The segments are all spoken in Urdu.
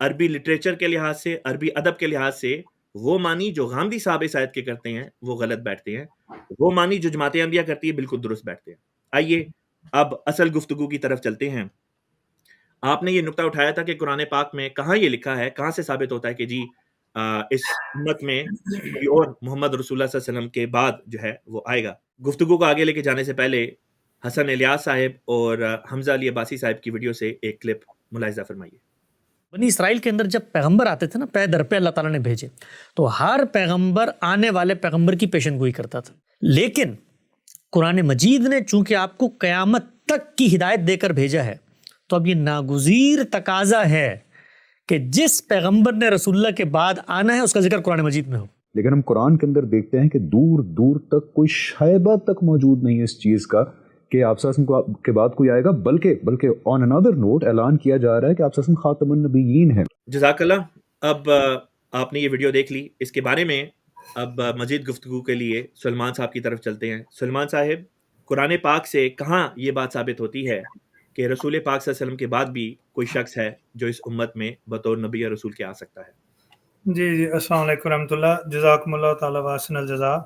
عربی لٹریچر کے لحاظ سے، عربی ادب کے لحاظ سے وہ معنی جو غامدی صاحب اس آیت کے کرتے ہیں وہ غلط بیٹھتے ہیں، وہ معنی جو جماعت احمدیہ کرتی ہے بالکل درست بیٹھتے ہیں۔ آئیے اب اصل گفتگو کی طرف چلتے ہیں۔ آپ نے یہ نقطہ اٹھایا تھا کہ قرآن پاک میں کہاں یہ لکھا ہے، کہاں سے ثابت ہوتا ہے کہ جی اس امت میں کوئی اور محمد رسول اللہ صلی اللہ علیہ وسلم کے بعد جو ہے وہ آئے گا۔ گفتگو کو آگے لے کے جانے سے پہلے حسن الیاس صاحب اور حمزہ علی عباسی صاحب کی ویڈیو سے ایک کلپ ملاحظہ فرمائیے۔ بنی اسرائیل کے اندر جب پیغمبر آتے تھے نا، پے در پہ اللہ تعالیٰ نے بھیجے، تو ہر پیغمبر آنے والے پیغمبر کی پیشن گوئی کرتا تھا، لیکن قرآن مجید نے چونکہ آپ کو قیامت تک کی ہدایت دے کر بھیجا ہے، تو اب یہ ناگزیر تقاضا ہے کہ جس پیغمبر نے رسول اللہ کے بعد آنا ہے اس کا ذکر قرآن مجید میں ہو۔ لیکن ہم قرآن کے اندر دیکھتے ہیں کہ دور دور تک کوئی شائبہ تک موجود نہیں ہے اس چیز کا کہ آپ صلی اللہ علیہ وسلم کے بعد کوئی آئے گا، بلکہ آن انادر نوٹ اعلان کیا جا رہا ہے کہ آپ صلی اللہ علیہ وسلم خاتم النبیین ہیں۔ جزاک اللہ۔ اب آپ نے یہ ویڈیو دیکھ لی، اس کے بارے میں اب مزید گفتگو کے لیے سلمان صاحب کی طرف چلتے ہیں۔ سلمان صاحب، قرآن پاک سے کہاں یہ بات ثابت ہوتی ہے کہ رسول پاک صلی اللہ علیہ وسلم کے بعد بھی کوئی شخص ہے جو اس امت میں بطور نبی یا رسول کے آ سکتا ہے؟ جی السلام علیکم ورحمۃ اللہ، جزاکم اللہ تعالیٰ واسن الجزا۔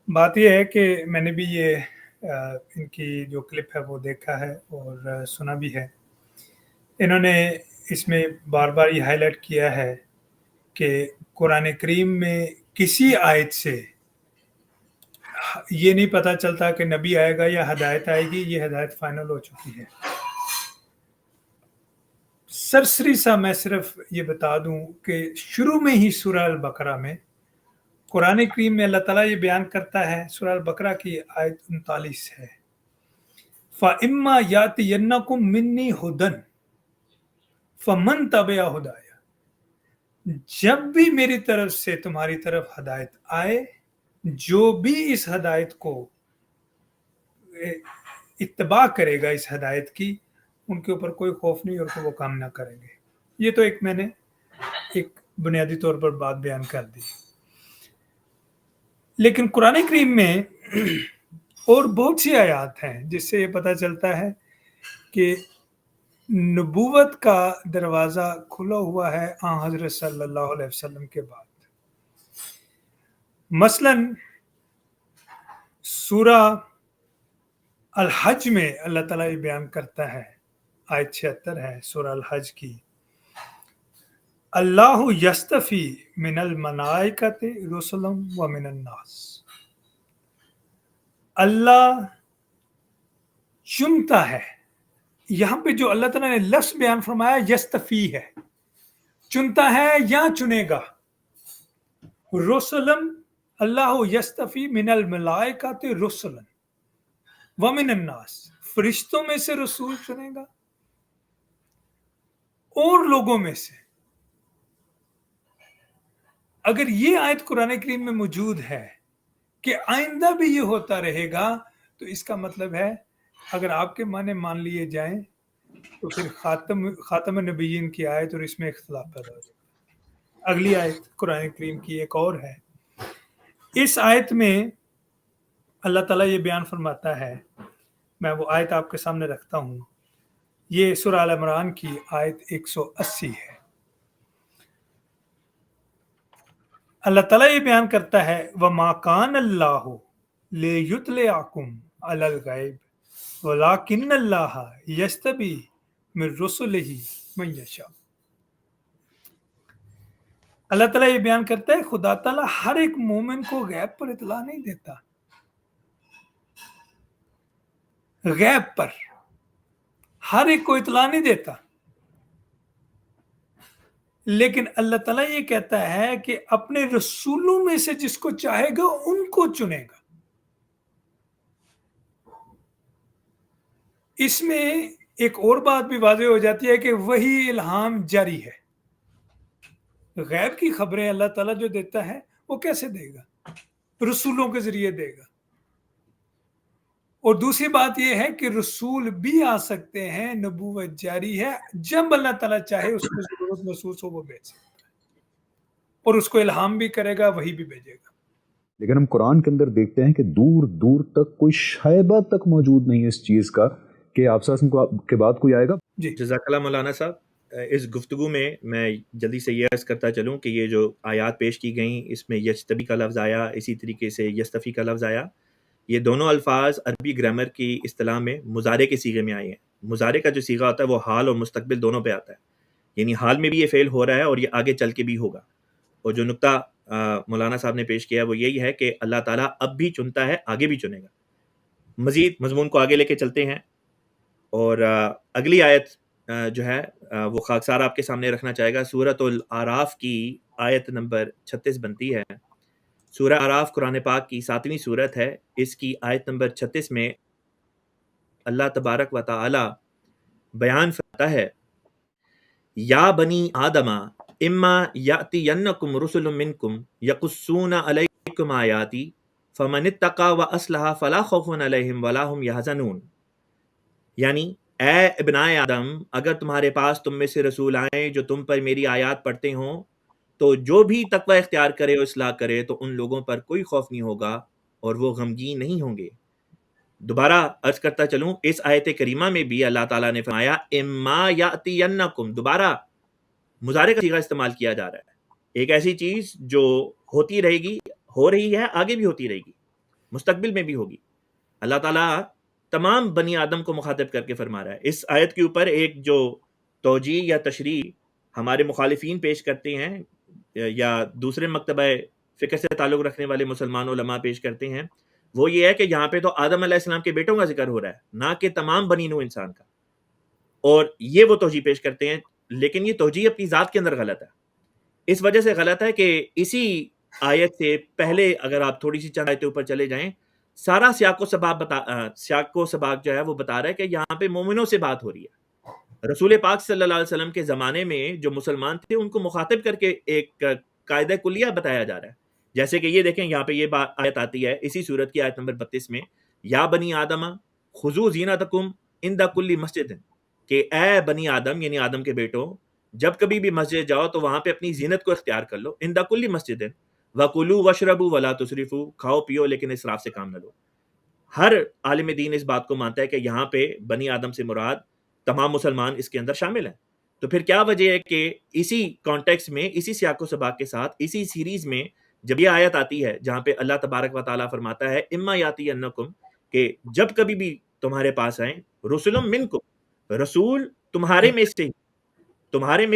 بات یہ ہے کہ میں نے بھی یہ ان کی جو کلپ ہے وہ دیکھا ہے اور سنا بھی ہے۔ انہوں نے اس میں بار بار یہ ہائی لائٹ کیا ہے کہ قرآن کریم میں کسی آیت سے یہ نہیں پتہ چلتا کہ نبی آئے گا یا ہدایت آئے گی، یہ ہدایت فائنل ہو چکی ہے۔ سرسری سا میں صرف یہ بتا دوں کہ شروع میں ہی سورہ البقرہ میں قرآن کریم میں اللہ تعالیٰ یہ بیان کرتا ہے، سورہ البقرہ کی آیت 39 ہے، فَإِمَّا يَأْتِيَنَّكُم مِّنِّي هُدًى فَمَن تَبِعَ هُدَايَ، جب بھی میری طرف سے تمہاری طرف ہدایت آئے، جو بھی اس ہدایت کو اتباع کرے گا اس ہدایت کی، ان کے اوپر کوئی خوف نہیں اور وہ کام نہ کریں گے۔ یہ تو میں نے ایک بنیادی طور پر بات بیان کر دی، لیکن قرآن کریم میں اور بہت سی آیات ہیں جس سے یہ پتہ چلتا ہے کہ نبوت کا دروازہ کھلا ہوا ہے آن حضرت صلی اللہ علیہ وسلم کے بعد۔ مثلا سورہ الحج میں اللہ تعالیٰ یہ بیان کرتا ہے، آیت 76 ہے سورہ الحج کی، اللہ یستفی من الملائکۃ رسلا ومن الناس، اللہ چنتا ہے۔ یہاں پہ جو اللہ تعالیٰ نے لفظ بیان فرمایا یستفی ہے، چنتا ہے یا چنے گا۔ رسلا، اللہ یستفی من الملائکۃ رسلا ومن الناس، فرشتوں میں سے رسول چنے گا اور لوگوں میں سے۔ اگر یہ آیت قرآن کریم میں موجود ہے کہ آئندہ بھی یہ ہوتا رہے گا، تو اس کا مطلب ہے اگر آپ کے معنی مان لیے جائیں تو پھر خاتم النبیین کی آیت اور اس میں اختلاف پیدا ہو جائے گا۔ اگلی آیت قرآن کریم کی ایک اور ہے، اس آیت میں اللہ تعالیٰ یہ بیان فرماتا ہے، میں وہ آیت آپ کے سامنے رکھتا ہوں، یہ سورہ آل عمران کی آیت 180 ہے۔ اللہ تعالیٰ یہ بیان کرتا ہے، وَمَا كَانَ اللَّهُ لِيُطْلِعَكُمْ عَلَى الْغَيْبِ وَلَكِنَّ اللَّهَ يَجْتَبِي مِن رُّسُلِهِ مَن يَشَاءُ۔ اللہ تعالیٰ یہ بیان کرتا ہے خدا تعالیٰ ہر ایک مومن کو غیب پر اطلاع نہیں دیتا، غیب پر ہر ایک کو اطلاع نہیں دیتا، لیکن اللہ تعالیٰ یہ کہتا ہے کہ اپنے رسولوں میں سے جس کو چاہے گا ان کو چنے گا۔ اس میں ایک اور بات بھی واضح ہو جاتی ہے کہ وہی الہام جاری ہے۔ غیب کی خبریں اللہ تعالیٰ جو دیتا ہے وہ کیسے دے گا؟ رسولوں کے ذریعے دے گا۔ اور دوسری بات یہ ہے کہ رسول بھی آ سکتے ہیں، نبوت جاری ہے، جب اللہ تعالیٰ چاہے اس کو ضرورت محسوس ہو وہ بھیج سکتا ہے، اور اس کو الہام بھی کرے گا، وہی بھی بھیجے گا۔ لیکن ہم قرآن کے اندر دیکھتے ہیں کہ دور دور تک کوئی شائبہ تک موجود نہیں ہے اس چیز کا کہ آپ صلی اللہ علیہ وسلم کے بعد کوئی آئے گا۔ جی جزاک اللہ مولانا صاحب۔ اس گفتگو میں جلدی سے یہ عرض کرتا چلوں کہ یہ جو آیات پیش کی گئیں اس میں یجتبی کا لفظ آیا، اسی طریقے سے یستفی کا لفظ آیا. یہ دونوں الفاظ عربی گرامر کی اصطلاح میں مضارع کے صیغے میں آئے ہیں. مضارع کا جو صیغہ ہوتا ہے وہ حال اور مستقبل دونوں پہ آتا ہے، یعنی حال میں بھی یہ فعل ہو رہا ہے اور یہ آگے چل کے بھی ہوگا. اور جو نقطہ مولانا صاحب نے پیش کیا وہ یہی ہے کہ اللہ تعالیٰ اب بھی چنتا ہے، آگے بھی چنے گا. مزید مضمون کو آگے لے کے چلتے ہیں اور اگلی آیت جو ہے وہ خاکسار آپ کے سامنے رکھنا چاہے گا. سورۃ الاعراف کی آیت نمبر 36 بنتی ہے. سورہ اعراف قرآن پاک کی 7ویں سورت ہے. اس کی آیت نمبر 36 میں اللہ تبارک و تعالی بیان فرماتا ہے، یا بنی آدم اما یاتینکم رسل منکم یقصون علیکم آیاتی فمن اتقی واصلح فلا خوف علیہم ولا هم یحزنون. یعنی اے ابنائے آدم، اگر تمہارے پاس تم میں سے رسول آئیں جو تم پر میری آیات پڑھتے ہوں تو جو بھی تقوی اختیار کرے اور اصلاح کرے تو ان لوگوں پر کوئی خوف نہیں ہوگا اور وہ غمگین نہیں ہوں گے. دوبارہ عرض کرتا چلوں، اس آیت کریمہ میں بھی اللہ تعالیٰ نے فرمایا اما یاتینکم، دوبارہ مضارع کا صیغہ استعمال کیا جا رہا ہے. ایک ایسی چیز جو ہوتی رہے گی، ہو رہی ہے، آگے بھی ہوتی رہے گی، مستقبل میں بھی ہوگی. اللہ تعالیٰ تمام بنی آدم کو مخاطب کر کے فرما رہا ہے. اس آیت کے اوپر ایک جو توجیہ یا تشریح ہمارے مخالفین پیش کرتے ہیں یا دوسرے مکتبہ فکر سے تعلق رکھنے والے مسلمان علماء پیش کرتے ہیں، وہ یہ ہے کہ یہاں پہ تو آدم علیہ السلام کے بیٹوں کا ذکر ہو رہا ہے، نہ کہ تمام بنی نوح انسان کا. اور یہ وہ توجیہ پیش کرتے ہیں، لیکن یہ توجیہ اپنی ذات کے اندر غلط ہے. اس وجہ سے غلط ہے کہ اسی آیت سے پہلے اگر آپ تھوڑی سی چند آیتیں اوپر چلے جائیں، سارا سیاق و سباق جو ہے وہ بتا رہا ہے کہ یہاں پہ مومنوں سے بات ہو رہی ہے. رسول پاک صلی اللہ علیہ وسلم کے زمانے میں جو مسلمان تھے ان کو مخاطب کر کے ایک قاعدہ کلیہ بتایا جا رہا ہے. جیسے کہ یہ دیکھیں یہاں پہ یہ آیت آتی ہے اسی سورت کی آیت نمبر 32 میں، یا بنی آدم خذوا زینتکم عند کل مسجد، کہ اے بنی آدم یعنی آدم کے بیٹوں، جب کبھی بھی مسجد جاؤ تو وہاں پہ اپنی زینت کو اختیار کر لو. عند کل مسجد وَكُلُوا وَاشْرَبُوا وَلَا تُسْرِفُوا، کھاؤ پیو لیکن اسراف سے کام نہ لو. ہر عالم دین اس بات کو مانتا ہے کہ یہاں پہ بنی آدم سے مراد تمام مسلمان اس کے اندر شامل ہیں. تو پھر کیا وجہ ہے کہ اسی کانٹیکس میں، اسی سیاق و سباق کے ساتھ، اسی سیریز میں جب یہ آیت آتی ہے جہاں پہ اللہ تبارک و تعالیٰ فرماتا ہے اما یاتینکم، کہ جب کبھی بھی تمہارے پاس آئیں رسول منکم، رسول تمہارے میں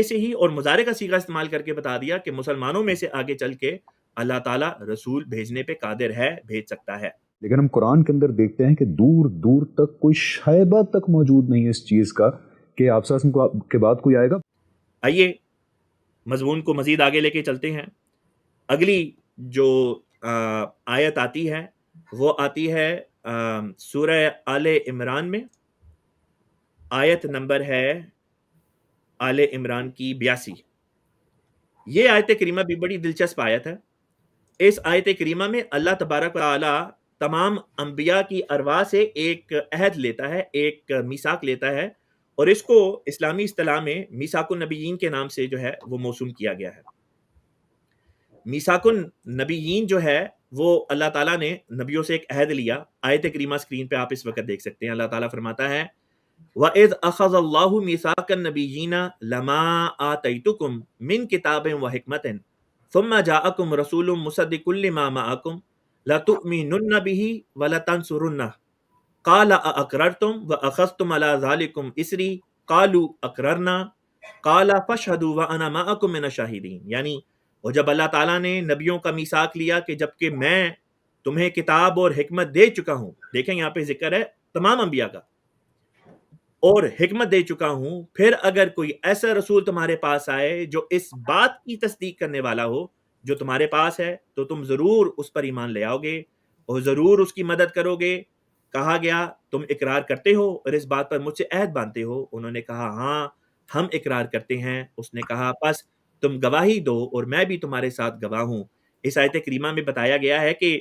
سے ہی، اور مضارع کا صیغہ استعمال کر کے بتا دیا کہ مسلمانوں میں سے آگے چل کے اللہ تعالیٰ رسول بھیجنے پہ قادر ہے، بھیج سکتا ہے. لیکن ہم قرآن کے اندر دیکھتے ہیں کہ دور دور تک کوئی شائبہ تک موجود نہیں ہے اس چیز کا کہ آپ صلی اللہ علیہ وسلم کے بعد کوئی آئے گا. آئیے مضمون کو مزید آگے لے کے چلتے ہیں. اگلی جو آیت آتی ہے وہ آتی ہے سورہ آل عمران میں. آیت نمبر ہے آل عمران کی 82. یہ آیت کریمہ بھی بڑی دلچسپ آیت ہے. اس آیت کریمہ میں اللہ تبارک و تعالی تمام انبیاء کی ارواح سے ایک عہد لیتا ہے، ایک میثاق لیتا ہے، اور اس کو اسلامی اصطلاح میں میثاق النبیین کے نام سے جو ہے وہ موسوم کیا گیا ہے. میثاق النبیین جو ہے وہ اللہ تعالیٰ نے نبیوں سے ایک عہد لیا. آیت کریمہ اسکرین پہ آپ اس وقت دیکھ سکتے ہیں. اللہ تعالیٰ فرماتا ہے وَإِذْ أَخَذَ اللَّهُ مِيثَاقَ النَّبِيِّينَ لَمَا آتَيْتُكُم مِّن كِتَابٍ وَحِكْمَةٍ ثُمَّ جَاءَكُمْ رَسُولٌ مُصَدِّقٌ لِّمَا مَعَكُمْ لَتُؤْمِنُنَّ بِهِ وَلَتَنصُرُنَّهُ قَالَ أَأَقْرَرْتُمْ وَأَخَذْتُمْ عَلَىٰ ذَٰلِكُمْ إِصْرِي قَالُوا أَقْرَرْنَا قَالَ فَاشْهَدُوا وَأَنَا مَعَكُم مِّنَ الشَّاهِدِينَ. یعنی اور جب اللہ تعالیٰ نے نبیوں کا میثاق لیا کہ جب کہ میں تمہیں کتاب اور حکمت دے چکا ہوں، دیکھیں یہاں پہ ذکر ہے تمام انبیاء کا، اور حکمت دے چکا ہوں، پھر اگر کوئی ایسا رسول تمہارے پاس آئے جو اس بات کی تصدیق کرنے والا ہو جو تمہارے پاس ہے تو تم ضرور اس پر ایمان لے آؤ گے اور ضرور اس کی مدد کرو گے. کہا گیا تم اقرار کرتے ہو اور اس بات پر مجھ سے عہد باندھتے ہو؟ انہوں نے کہا ہاں ہم اقرار کرتے ہیں. اس نے کہا پس تم گواہی دو اور میں بھی تمہارے ساتھ گواہ ہوں. اس آیت کریمہ میں بتایا گیا ہے کہ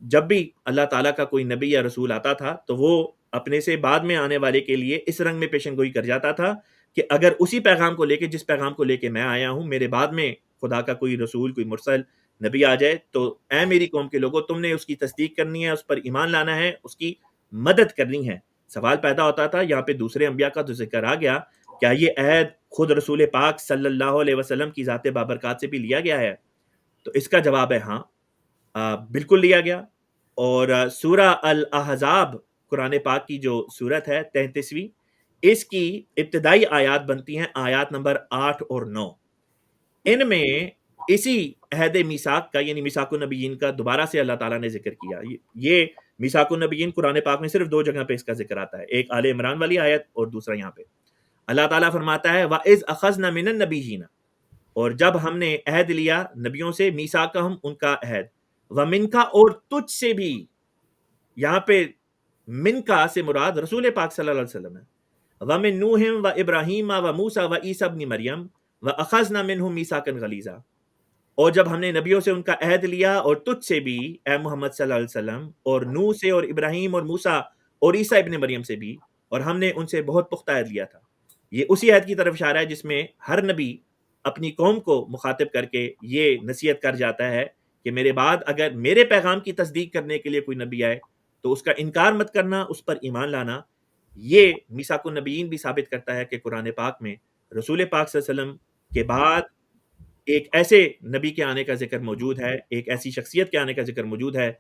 جب بھی اللہ تعالیٰ کا کوئی نبی یا رسول آتا تھا تو وہ اپنے سے بعد میں آنے والے کے لیے اس رنگ میں پیشن گوئی کر جاتا تھا کہ اگر اسی پیغام کو لے کے، جس پیغام کو لے کے میں آیا ہوں، میرے بعد میں خدا کا کوئی رسول، کوئی مرسل نبی آ جائے تو اے میری قوم کے لوگوں، تم نے اس کی تصدیق کرنی ہے، اس پر ایمان لانا ہے، اس کی مدد کرنی ہے. سوال پیدا ہوتا تھا، یہاں پہ دوسرے انبیاء کا تو ذکر آ گیا، کیا یہ عہد خود رسول پاک صلی اللہ علیہ وسلم کی ذات بابرکات سے بھی لیا گیا ہے؟ تو اس کا جواب ہے ہاں، بالکل لیا گیا. اور سورہ الاحزاب قرآن پاک کی جو سورت ہے 33ویں، اس کی ابتدائی آیات بنتی ہیں آیات نمبر 8 اور 9. ان میں اسی عہد میثاق کا یعنی میثاق النبیین کا دوبارہ سے اللہ تعالیٰ نے ذکر کیا. یہ میثاق النبیین قرآن پاک میں صرف 2 جگہ پہ اس کا ذکر آتا ہے، ایک آل عمران والی آیت اور دوسرا یہاں پہ. اللہ تعالیٰ فرماتا ہے وَإِذْ أَخَذْنَا مِنَ النَّبِيِّينَ، اور جب ہم نے عہد لیا نبیوں سے، میثاقہم ان کا عہد، وَمِنْكَ اور تجھ سے بھی. یہاں پہ من کا سے مراد رسول پاک صلی اللہ علیہ وسلم ہے. وَمِن نُوحٍ وَإِبْرَاهِيمَ وَمُوسَى وَعِيسَى ابْنِ مَرْيَمَ وَأَخَذْنَا مِنْهُم مِيثَاقًا غَلِيظًا، اور جب ہم نے نبیوں سے ان کا عہد لیا اور تجھ سے بھی اے محمد صلی اللہ علیہ وسلم، اور نوح سے اور ابراہیم اور موسیٰ اور عیسیٰ ابن مریم سے بھی، اور ہم نے ان سے بہت پختہ عہد لیا تھا. یہ اسی عہد کی طرف اشارہ ہے جس میں ہر نبی اپنی قوم کو مخاطب کر کے یہ نصیحت کر جاتا ہے کہ میرے بعد اگر میرے پیغام کی تصدیق کرنے کے لیے کوئی نبی آئے تو اس کا انکار مت کرنا، اس پر ایمان لانا. یہ میثاق النبیین بھی ثابت کرتا ہے کہ قرآن پاک میں رسول پاک صلی اللہ علیہ وسلم کے بعد ایک ایسے نبی کے آنے کا ذکر موجود ہے، ایک ایسی شخصیت کے آنے کا ذکر موجود ہے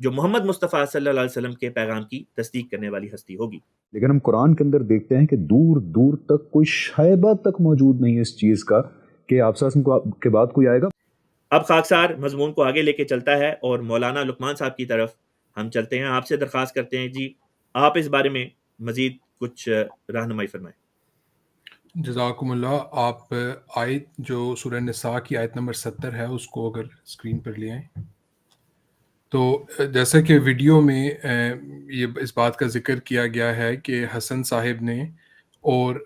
جو محمد مصطفیٰ صلی اللہ علیہ وسلم کے پیغام کی تصدیق کرنے والی ہستی ہوگی. لیکن ہم قرآن کے اندر دیکھتے ہیں کہ دور دور تک کوئی شائبہ تک موجود نہیں ہے اس چیز کا کہ آپ صلی اللہ علیہ وسلم کے بعد کوئی آئے گا. اب خاکسار مضمون کو آگے لے کے چلتا ہے اور مولانا لقمان صاحب کی طرف ہم چلتے ہیں. آپ سے درخواست کرتے ہیں جی آپ اس بارے میں مزید کچھ رہنمائی فرمائیں. جزاکم اللہ. آپ آیت جو سورہ نساء کی آیت نمبر 70 ہے اس کو اگر اسکرین پر لے آئیں. تو جیسا کہ ویڈیو میں یہ اس بات کا ذکر کیا گیا ہے کہ حسن صاحب نے اور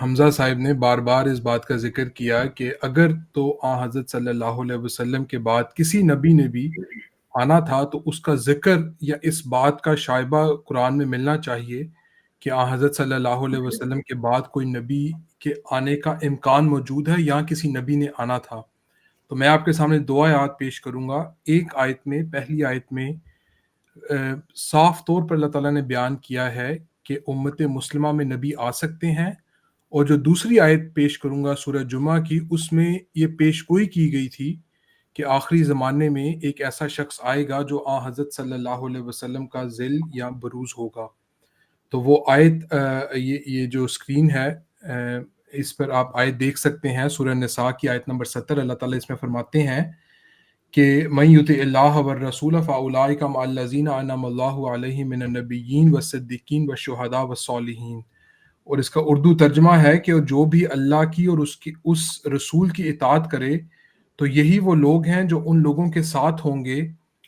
حمزہ صاحب نے بار بار اس بات کا ذکر کیا کہ اگر تو حضرت صلی اللہ علیہ وسلم کے بعد کسی نبی نے بھی آنا تھا تو اس کا ذکر یا اس بات کا شائبہ قرآن میں ملنا چاہیے کہ حضرت صلی اللہ علیہ وسلم کے بعد کوئی نبی کے آنے کا امکان موجود ہے یا کسی نبی نے آنا تھا. تو میں آپ کے سامنے 2 آیات پیش کروں گا. ایک آیت میں، پہلی آیت میں صاف طور پر اللہ تعالیٰ نے بیان کیا ہے کہ امت مسلمہ میں نبی آ سکتے ہیں، اور جو دوسری آیت پیش کروں گا سورہ جمعہ کی، اس میں یہ پیش گوئی کی گئی تھی کہ آخری زمانے میں ایک ایسا شخص آئے گا جو حضرت صلی اللہ علیہ وسلم کا ذل یا بروز ہوگا. تو وہ آیت یہ جو اسکرین ہے اس پر آپ آیت دیکھ سکتے ہیں. سورہ نساء کی آیت نمبر 70 اللہ تعالیٰ اس میں فرماتے ہیں کہ من یطع اللہ والرسول فاولئک مع الذین انعم اللہ علیہم من النبیین والصدیقین والشہداء والصالحین. اور اس کا اردو ترجمہ ہے کہ جو بھی اللہ کی اور اس رسول کی اطاعت کرے تو یہی وہ لوگ ہیں جو ان لوگوں کے ساتھ ہوں گے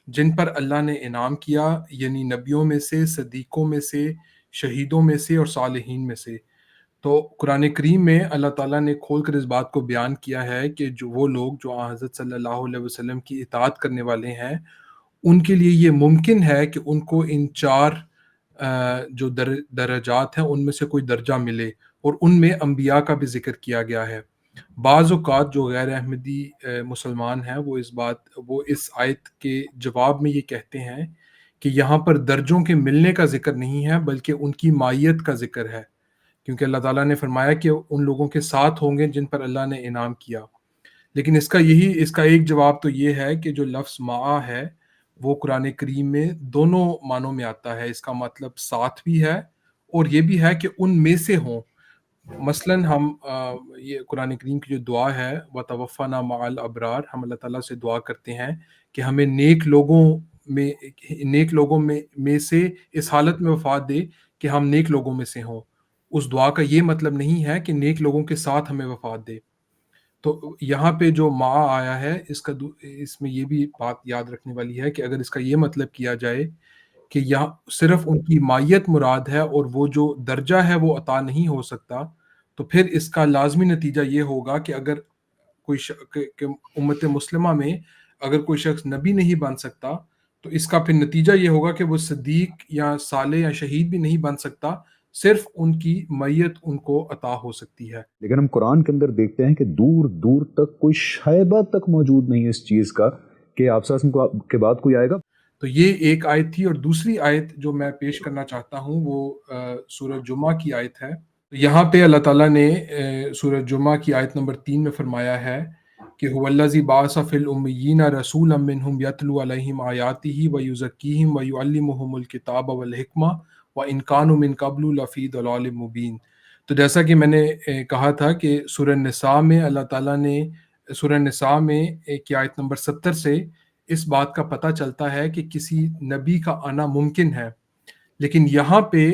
جن پر اللہ نے انعام کیا، یعنی نبیوں میں سے، صدیقوں میں سے، شہیدوں میں سے اور صالحین میں سے. تو قرآن کریم میں اللہ تعالیٰ نے کھول کر اس بات کو بیان کیا ہے کہ جو وہ لوگ جو حضرت صلی اللہ علیہ وسلم کی اطاعت کرنے والے ہیں ان کے لیے یہ ممکن ہے کہ ان کو ان 4 جو درجات ہیں ان میں سے کوئی درجہ ملے، اور ان میں انبیاء کا بھی ذکر کیا گیا ہے. بعض اوقات جو غیر احمدی مسلمان ہیں وہ اس آیت کے جواب میں یہ کہتے ہیں کہ یہاں پر درجوں کے ملنے کا ذکر نہیں ہے بلکہ ان کی مائیت کا ذکر ہے، کیونکہ اللہ تعالیٰ نے فرمایا کہ ان لوگوں کے ساتھ ہوں گے جن پر اللہ نے انعام کیا. لیکن اس کا ایک جواب تو یہ ہے کہ جو لفظ معا ہے وہ قرآن کریم میں دونوں معنوں میں آتا ہے. اس کا مطلب ساتھ بھی ہے اور یہ بھی ہے کہ ان میں سے ہوں. مثلاً ہم یہ قرآن کریم کی جو دعا ہے وَتَوَفَّنَا مَعَ الْأَبْرَارِ، ہم اللہ تعالیٰ سے دعا کرتے ہیں کہ ہمیں نیک لوگوں میں سے اس حالت میں وفات دے کہ ہم نیک لوگوں میں سے ہوں. اس دعا کا یہ مطلب نہیں ہے کہ نیک لوگوں کے ساتھ ہمیں وفات دے. تو یہاں پہ جو معا آیا ہے اس میں یہ بھی بات یاد رکھنے والی ہے کہ اگر اس کا یہ مطلب کیا جائے کہ یہاں صرف ان کی مائیت مراد ہے اور وہ جو درجہ ہے وہ عطا نہیں ہو سکتا، تو پھر اس کا لازمی نتیجہ یہ ہوگا کہ اگر کہ امت مسلمہ میں اگر کوئی شخص نبی نہیں بن سکتا تو اس کا پھر نتیجہ یہ ہوگا کہ وہ صدیق یا صالح یا شہید بھی نہیں بن سکتا، صرف ان کی میت ان کو عطا ہو سکتی ہے. لیکن ہم قرآن کے اندر دیکھتے ہیں کہ دور دور تک کوئی شائبہ تک موجود نہیں ہے اس چیز کا کہ آپ صلی اللہ علیہ وسلم کے بعد کوئی آئے گا. تو یہ ایک آیت تھی، اور دوسری آیت جو میں پیش کرنا چاہتا ہوں وہ سورہ جمعہ کی آیت ہے یہاں پہ اللہ تعالیٰ نے سورہ جمعہ کی آیت نمبر 3 میں فرمایا ہے کہ هو الذی بعث فی الامیین رسولا منہم یتلو علیہم آیاتہ ویزکیہم ویعلمہم الکتاب والحکمہ وان کانوا من قبل لفی ضلال مبین۔ تو جیسا کہ میں نے کہا تھا کہ سورہ نساء میں اللہ تعالیٰ نے سورہ نساء میں کی آیت نمبر 70 سے اس بات کا پتہ چلتا ہے کہ کسی نبی کا آنا ممکن ہے، لیکن یہاں پہ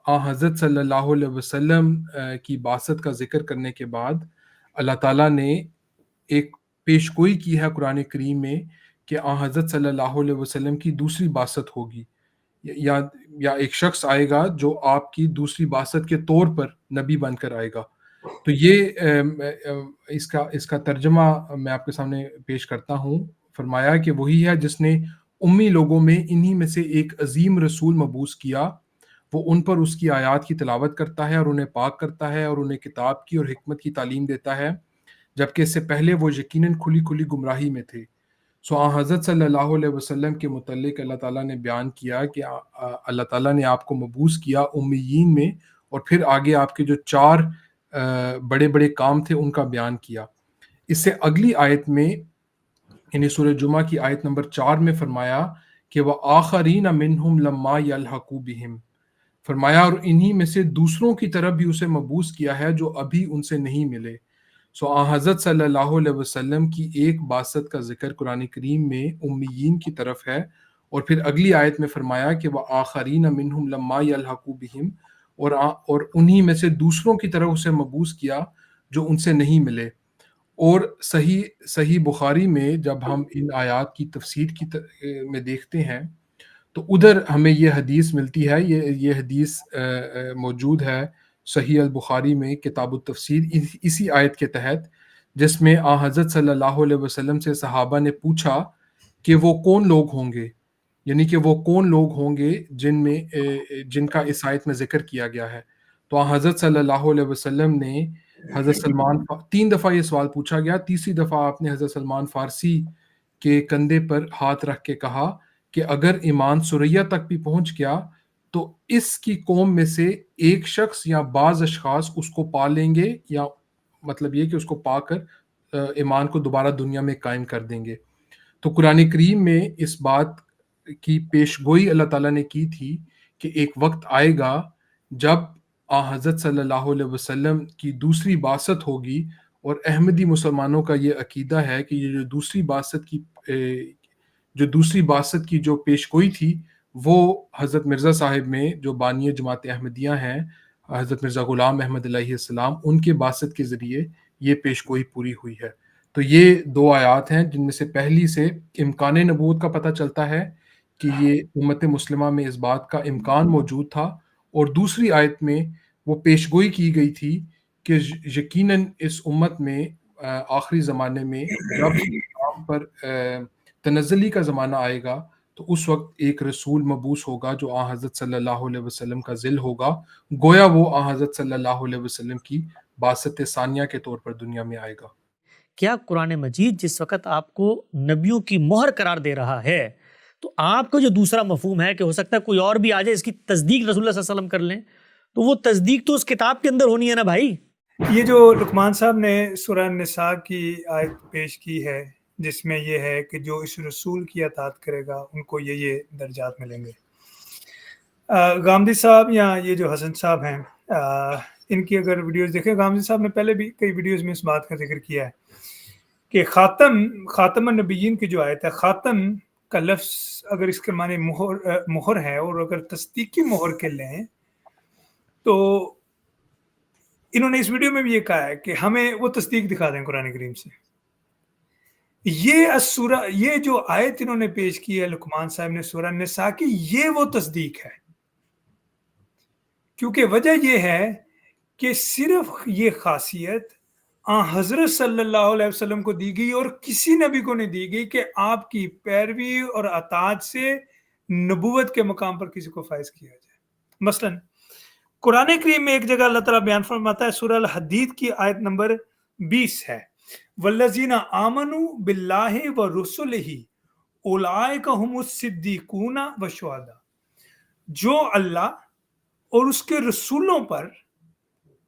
حضرت صلی اللہ علیہ وسلم کی بعثت کا ذکر کرنے کے بعد اللہ تعالیٰ نے ایک پیش گوئی کی ہے قرآن کریم میں کہ حضرت صلی اللہ علیہ وسلم کی دوسری بعثت ہوگی، یا ایک شخص آئے گا جو آپ کی دوسری بعثت کے طور پر نبی بن کر آئے گا۔ تو یہ اس کا ترجمہ میں آپ کے سامنے پیش کرتا ہوں۔ فرمایا کہ وہی ہے جس نے امی لوگوں میں انہی میں سے ایک عظیم رسول مبعوث کیا، وہ ان پر اس کی آیات کی تلاوت کرتا ہے اور انہیں پاک کرتا ہے اور انہیں کتاب کی اور حکمت کی تعلیم دیتا ہے، جبکہ اس سے پہلے وہ یقیناً کھلی کھلی گمراہی میں تھے۔ سو حضرت صلی اللہ علیہ وسلم کے متعلق اللہ تعالیٰ نے بیان کیا کہ اللہ تعالیٰ نے آپ کو مبعوث کیا امیین میں، اور پھر آگے آپ کے جو 4 بڑے بڑے کام تھے ان کا بیان کیا۔ اس سے اگلی آیت میں یعنی سورہ جمعہ کی آیت نمبر 4 میں فرمایا کہ وَآخَرِينَ مِنْهُمْ لَمَّا يَلْحَقُوا بِهِمْ، فرمایا اور انہی میں سے دوسروں کی طرف بھی اسے مبعوث کیا ہے جو ابھی ان سے نہیں ملے۔ سو حضرت صلی اللہ علیہ وسلم کی ایک بعثت کا ذکر قرآن کریم میں امیین کی طرف ہے، اور پھر اگلی آیت میں فرمایا کہ وَآخَرِينَ مِنْهُمْ لَمَّا يَلْحَقُوا بِهِمْ، اور انہی میں سے دوسروں کی طرف اسے مبعوث کیا جو ان سے نہیں ملے۔ اور صحیح بخاری میں جب ہم ان آیات کی تفسیر میں دیکھتے ہیں تو ادھر ہمیں یہ حدیث ملتی ہے، یہ حدیث موجود ہے صحیح البخاری میں کتاب التفسیر اسی آیت کے تحت، جس میں حضرت صلی اللہ علیہ وسلم سے صحابہ نے پوچھا کہ وہ کون لوگ ہوں گے، یعنی کہ وہ کون لوگ ہوں گے جن کا اس آیت میں ذکر کیا گیا ہے۔ تو حضرت صلی اللہ علیہ وسلم نے حضرت سلمان 3 دفعہ یہ سوال پوچھا گیا، تیسری دفعہ آپ نے حضرت سلمان فارسی کے کندھے پر ہاتھ رکھ کے کہا کہ اگر ایمان سریا تک بھی پہنچ گیا تو اس کی قوم میں سے ایک شخص یا بعض اشخاص اس کو پا لیں گے، یا مطلب یہ کہ اس کو پا کر ایمان کو دوبارہ دنیا میں قائم کر دیں گے۔ تو قرآن کریم میں اس بات کی پیش گوئی اللہ تعالیٰ نے کی تھی کہ ایک وقت آئے گا جب حضرت صلی اللہ علیہ وسلم کی دوسری بعثت ہوگی، اور احمدی مسلمانوں کا یہ عقیدہ ہے کہ یہ جو دوسری بعثت کی جو پیش گوئی تھی وہ حضرت مرزا صاحب میں جو بانی جماعت احمدیہ ہیں، حضرت مرزا غلام احمد علیہ السلام، ان کے بعثت کے ذریعے یہ پیش گوئی پوری ہوئی ہے۔ تو یہ 2 آیات ہیں جن میں سے پہلی سے امکان نبوت کا پتہ چلتا ہے کہ یہ امت مسلمہ میں اس بات کا امکان موجود تھا، اور دوسری آیت میں وہ پیش گوئی کی گئی تھی کہ یقیناً اس امت میں آخری زمانے میں جب اسلام پر تنزلی کا زمانہ آئے گا تو اس وقت ایک رسول مبعوث ہوگا جو حضرت صلی اللہ علیہ وسلم کا ذل ہوگا، گویا وہ حضرت صلی اللہ علیہ وسلم کی بعثت ثانیہ کے طور پر دنیا میں آئے گا۔ کیا قرآن مجید جس وقت آپ کو نبیوں کی مہر قرار دے رہا ہے تو آپ کا جو دوسرا مفہوم ہے کہ ہو سکتا ہے کوئی اور بھی آ جائے اس کی تصدیق رسول اللہ صلی اللہ علیہ وسلم کر لیں، تو وہ تصدیق تو اس کتاب کے اندر ہونی ہے نا بھائی۔ یہ جو لقمان صاحب نے سورہ نساء کی آیت پیش کی ہے جس میں یہ ہے کہ جو اس رسول کی اطاعت کرے گا ان کو یہ درجات ملیں گے، غامدی صاحب یا یہ جو حسن صاحب ہیں ان کی اگر ویڈیوز دیکھیں، غامدی صاحب نے پہلے بھی کئی ویڈیوز میں اس بات کا ذکر کیا ہے کہ خاتم النبیین کی جو آیت ہے، خاتم کا لفظ اگر اس کے معنی مہر ہے، اور اگر تصدیقی مہر کے لیں تو انہوں نے اس ویڈیو میں بھی یہ کہا ہے کہ ہمیں وہ تصدیق دکھا دیں قرآن کریم سے۔ یہ جو آیت انہوں نے پیش کی ہے لقمان صاحب نے سورہ نساء کی، یہ وہ تصدیق ہے، کیونکہ وجہ یہ ہے کہ صرف یہ خاصیت حضرت صلی اللہ علیہ وسلم کو دی گئی اور کسی نبی کو نہیں دی گئی کہ آپ کی پیروی اور اطاعت سے نبوت کے مقام پر کسی کو فائز کیا جائے۔ مثلا قرآن کریم میں ایک جگہ اللہ تعالیٰ بیان فرماتا ہے، سورہ الحدید کی آیت نمبر 20 ہے، والذین آمنوا باللہ ورسلہ اولئک هم الصدیقون والشہداء، جو اللہ اور اس کے رسولوں پر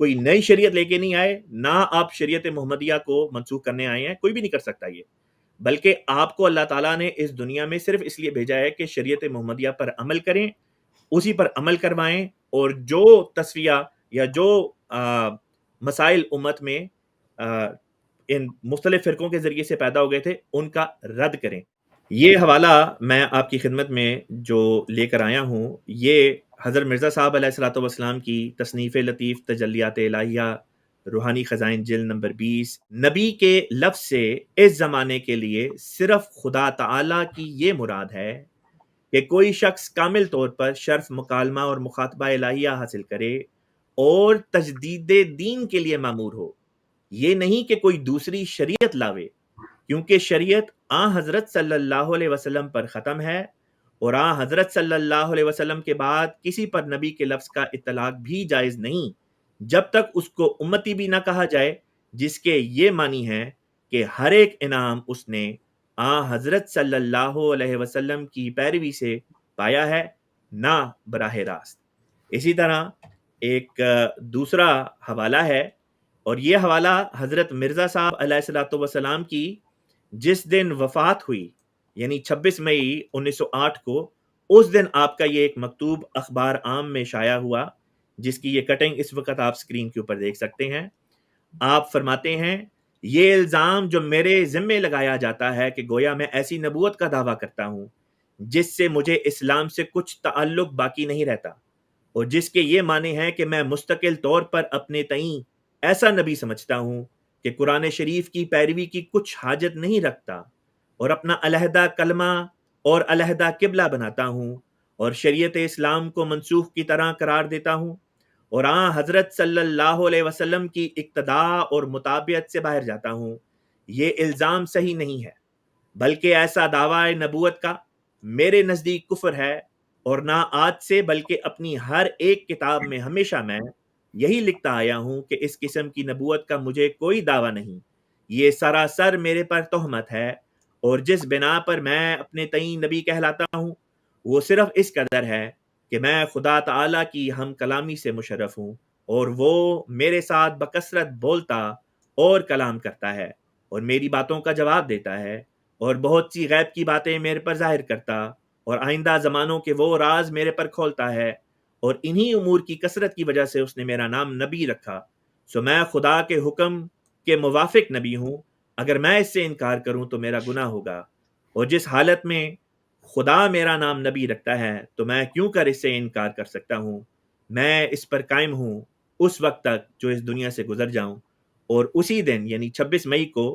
کوئی نئی شریعت لے کے نہیں آئے، نہ آپ شریعت محمدیہ کو منسوخ کرنے آئے ہیں، کوئی بھی نہیں کر سکتا یہ، بلکہ آپ کو اللہ تعالیٰ نے اس دنیا میں صرف اس لیے بھیجا ہے کہ شریعت محمدیہ پر عمل کریں، اسی پر عمل کروائیں، اور جو تصفیہ یا جو مسائل امت میں ان مختلف فرقوں کے ذریعے سے پیدا ہو گئے تھے ان کا رد کریں۔ یہ حوالہ میں آپ کی خدمت میں جو لے کر آیا ہوں، یہ حضرت مرزا صاحب علیہ الصلوۃ والسلام کی تصنیف لطیف تجلیات الہیہ روحانی خزائن جلد نمبر 20، نبی کے لفظ سے اس زمانے کے لیے صرف خدا تعالیٰ کی یہ مراد ہے کہ کوئی شخص کامل طور پر شرف مکالمہ اور مخاطبہ الہیہ حاصل کرے اور تجدید دین کے لیے مامور ہو، یہ نہیں کہ کوئی دوسری شریعت لاوے، کیونکہ شریعت حضرت صلی اللہ علیہ وسلم پر ختم ہے، اور حضرت صلی اللہ علیہ وسلم کے بعد کسی پر نبی کے لفظ کا اطلاق بھی جائز نہیں جب تک اس کو امتی بھی نہ کہا جائے، جس کے یہ معنی ہے کہ ہر ایک انعام اس نے حضرت صلی اللہ علیہ وسلم کی پیروی سے پایا ہے، نہ براہ راست۔ اسی طرح ایک دوسرا حوالہ ہے، اور یہ حوالہ حضرت مرزا صاحب علیہ الصلوۃ والسلام کی جس دن وفات ہوئی، یعنی 26 مئی 1908 کو، اس دن آپ کا یہ ایک مکتوب اخبار عام میں شائع ہوا، جس کی یہ کٹنگ اس وقت آپ سکرین کے اوپر دیکھ سکتے ہیں۔ آپ فرماتے ہیں، یہ الزام جو میرے ذمے لگایا جاتا ہے کہ گویا میں ایسی نبوت کا دعویٰ کرتا ہوں جس سے مجھے اسلام سے کچھ تعلق باقی نہیں رہتا، اور جس کے یہ معنی ہے کہ میں مستقل طور پر اپنے تئیں ایسا نبی سمجھتا ہوں کہ قرآن شریف کی پیروی کی کچھ حاجت نہیں رکھتا، اور اپنا علیحدہ کلمہ اور علیحدہ قبلہ بناتا ہوں، اور شریعت اسلام کو منسوخ کی طرح قرار دیتا ہوں، اور حضرت صلی اللہ علیہ وسلم کی اقتداء اور مطابعت سے باہر جاتا ہوں، یہ الزام صحیح نہیں ہے، بلکہ ایسا دعویٰ نبوت کا میرے نزدیک کفر ہے، اور نہ آج سے بلکہ اپنی ہر ایک کتاب میں ہمیشہ میں یہی لکھتا آیا ہوں کہ اس قسم کی نبوت کا مجھے کوئی دعویٰ نہیں، یہ سراسر میرے پر تہمت ہے، اور جس بنا پر میں اپنے تئیں نبی کہلاتا ہوں وہ صرف اس قدر ہے کہ میں خدا تعالیٰ کی ہم کلامی سے مشرف ہوں، اور وہ میرے ساتھ بکثرت بولتا اور کلام کرتا ہے، اور میری باتوں کا جواب دیتا ہے، اور بہت سی غیب کی باتیں میرے پر ظاہر کرتا، اور آئندہ زمانوں کے وہ راز میرے پر کھولتا ہے، اور انہی امور کی کثرت کی وجہ سے اس نے میرا نام نبی رکھا، سو میں خدا کے حکم کے موافق نبی ہوں، اگر میں اس سے انکار کروں تو میرا گناہ ہوگا، اور جس حالت میں خدا میرا نام نبی رکھتا ہے تو میں کیوں کر اس سے انکار کر سکتا ہوں؟ میں اس پر قائم ہوں اس وقت تک جو اس دنیا سے گزر جاؤں۔ اور اسی دن یعنی 26 مئی کو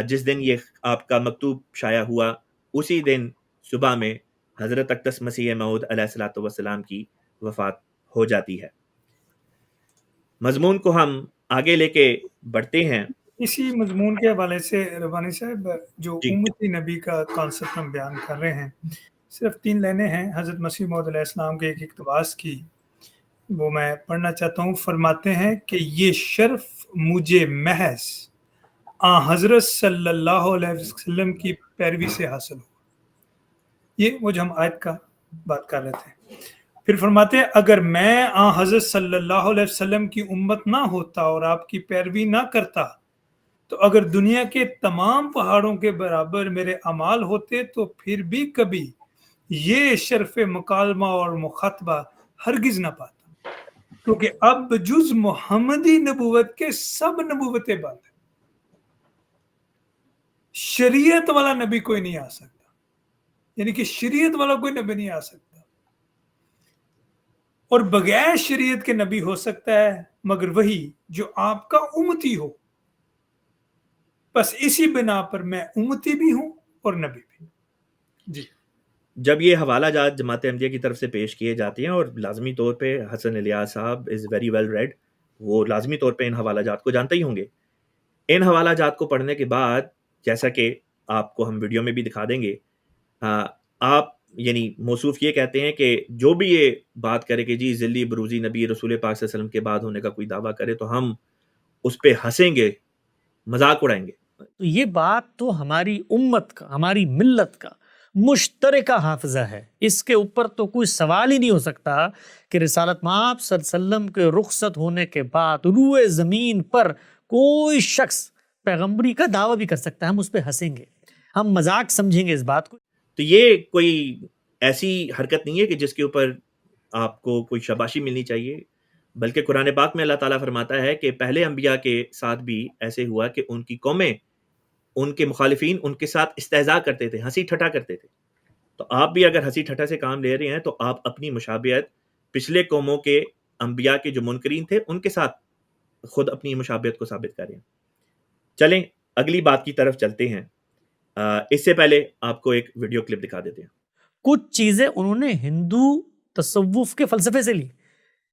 جس دن یہ آپ کا مکتوب شائع ہوا، اسی دن صبح میں حضرت اقدس مسیح موعود علیہ الصلوۃ والسلام کی وفات ہو جاتی ہے۔ مضمون کو ہم آگے لے کے بڑھتے ہیں۔ اسی مضمون کے حوالے سے ربانی صاحب جو جی امتی نبی کا کانسیپٹ ہم بیان کر رہے ہیں، صرف 3 لائنیں ہیں حضرت مسیح موعود علیہ السلام کے ایک اقتباس کی، وہ میں پڑھنا چاہتا ہوں۔ فرماتے ہیں کہ یہ شرف مجھے محض حضرت صلی اللہ علیہ وسلم کی پیروی سے حاصل ہوا۔ یہ وہ جو ہم آیت کا بات کر رہے تھے۔ پھر فرماتے ہیں اگر میں حضرت صلی اللہ علیہ وسلم کی امت نہ ہوتا اور آپ کی پیروی نہ کرتا تو اگر دنیا کے تمام پہاڑوں کے برابر میرے اعمال ہوتے تو پھر بھی کبھی یہ شرف مکالمہ اور مخاطبہ ہرگز نہ پاتا، کیونکہ اب جز محمدی نبوت کے سب نبوتیں بند ہیں، شریعت والا نبی کوئی نہیں آ سکتا، یعنی کہ شریعت والا کوئی نبی نہیں آ سکتا، اور بغیر شریعت کے نبی ہو سکتا ہے مگر وہی جو آپ کا امتی ہو۔ بس اسی بنا پر میں امتی بھی ہوں اور نبی بھی۔ جی جب یہ حوالہ جات جماعت احمدیہ کی طرف سے پیش کیے جاتے ہیں، اور لازمی طور پہ حسن الیاس صاحب از ویری ویل ریڈ، وہ لازمی طور پہ ان حوالہ جات کو جانتے ہی ہوں گے۔ ان حوالہ جات کو پڑھنے کے بعد، جیسا کہ آپ کو ہم ویڈیو میں بھی دکھا دیں گے، آپ یعنی موصوف یہ کہتے ہیں کہ جو بھی یہ بات کرے کہ جی ذلی بروزی نبی رسول پاک صلی اللہ علیہ وسلم کے بعد ہونے کا کوئی دعویٰ کرے تو ہم اس پہ ہنسیں گے، مذاق اڑائیں گے۔ تو یہ بات تو ہماری امت کا، ہماری ملت کا مشترکہ حافظہ ہے. اس کے اوپر تو کوئی سوال ہی نہیں ہو سکتا کہ رسالت مآب صلی اللہ علیہ وسلم کے رخصت ہونے کے بعد روئے زمین پر کوئی شخص پیغمبری کا دعویٰ بھی کر سکتا ہے. ہم اس پہ ہنسیں گے, ہم مذاق سمجھیں گے اس بات کو. تو یہ کوئی ایسی حرکت نہیں ہے کہ جس کے اوپر آپ کو کوئی شاباشی ملنی چاہیے، بلکہ قرآن پاک میں اللہ تعالیٰ فرماتا ہے کہ پہلے انبیاء کے ساتھ بھی ایسے ہوا کہ ان کی قومیں، ان کے مخالفین ان کے ساتھ استہزاء کرتے تھے، ہنسی ٹھٹا کرتے تھے. تو آپ بھی اگر ہنسی ٹھٹا سے کام لے رہے ہیں تو آپ اپنی مشابہت پچھلے قوموں کے انبیاء کے جو منکرین تھے ان کے ساتھ خود اپنی مشابہت کو ثابت کریں. چلیں اگلی بات کی طرف چلتے ہیں. اس سے پہلے آپ کو ایک ویڈیو کلپ دکھا دیتے ہیں. کچھ چیزیں انہوں نے ہندو تصوف کے فلسفے سے لی،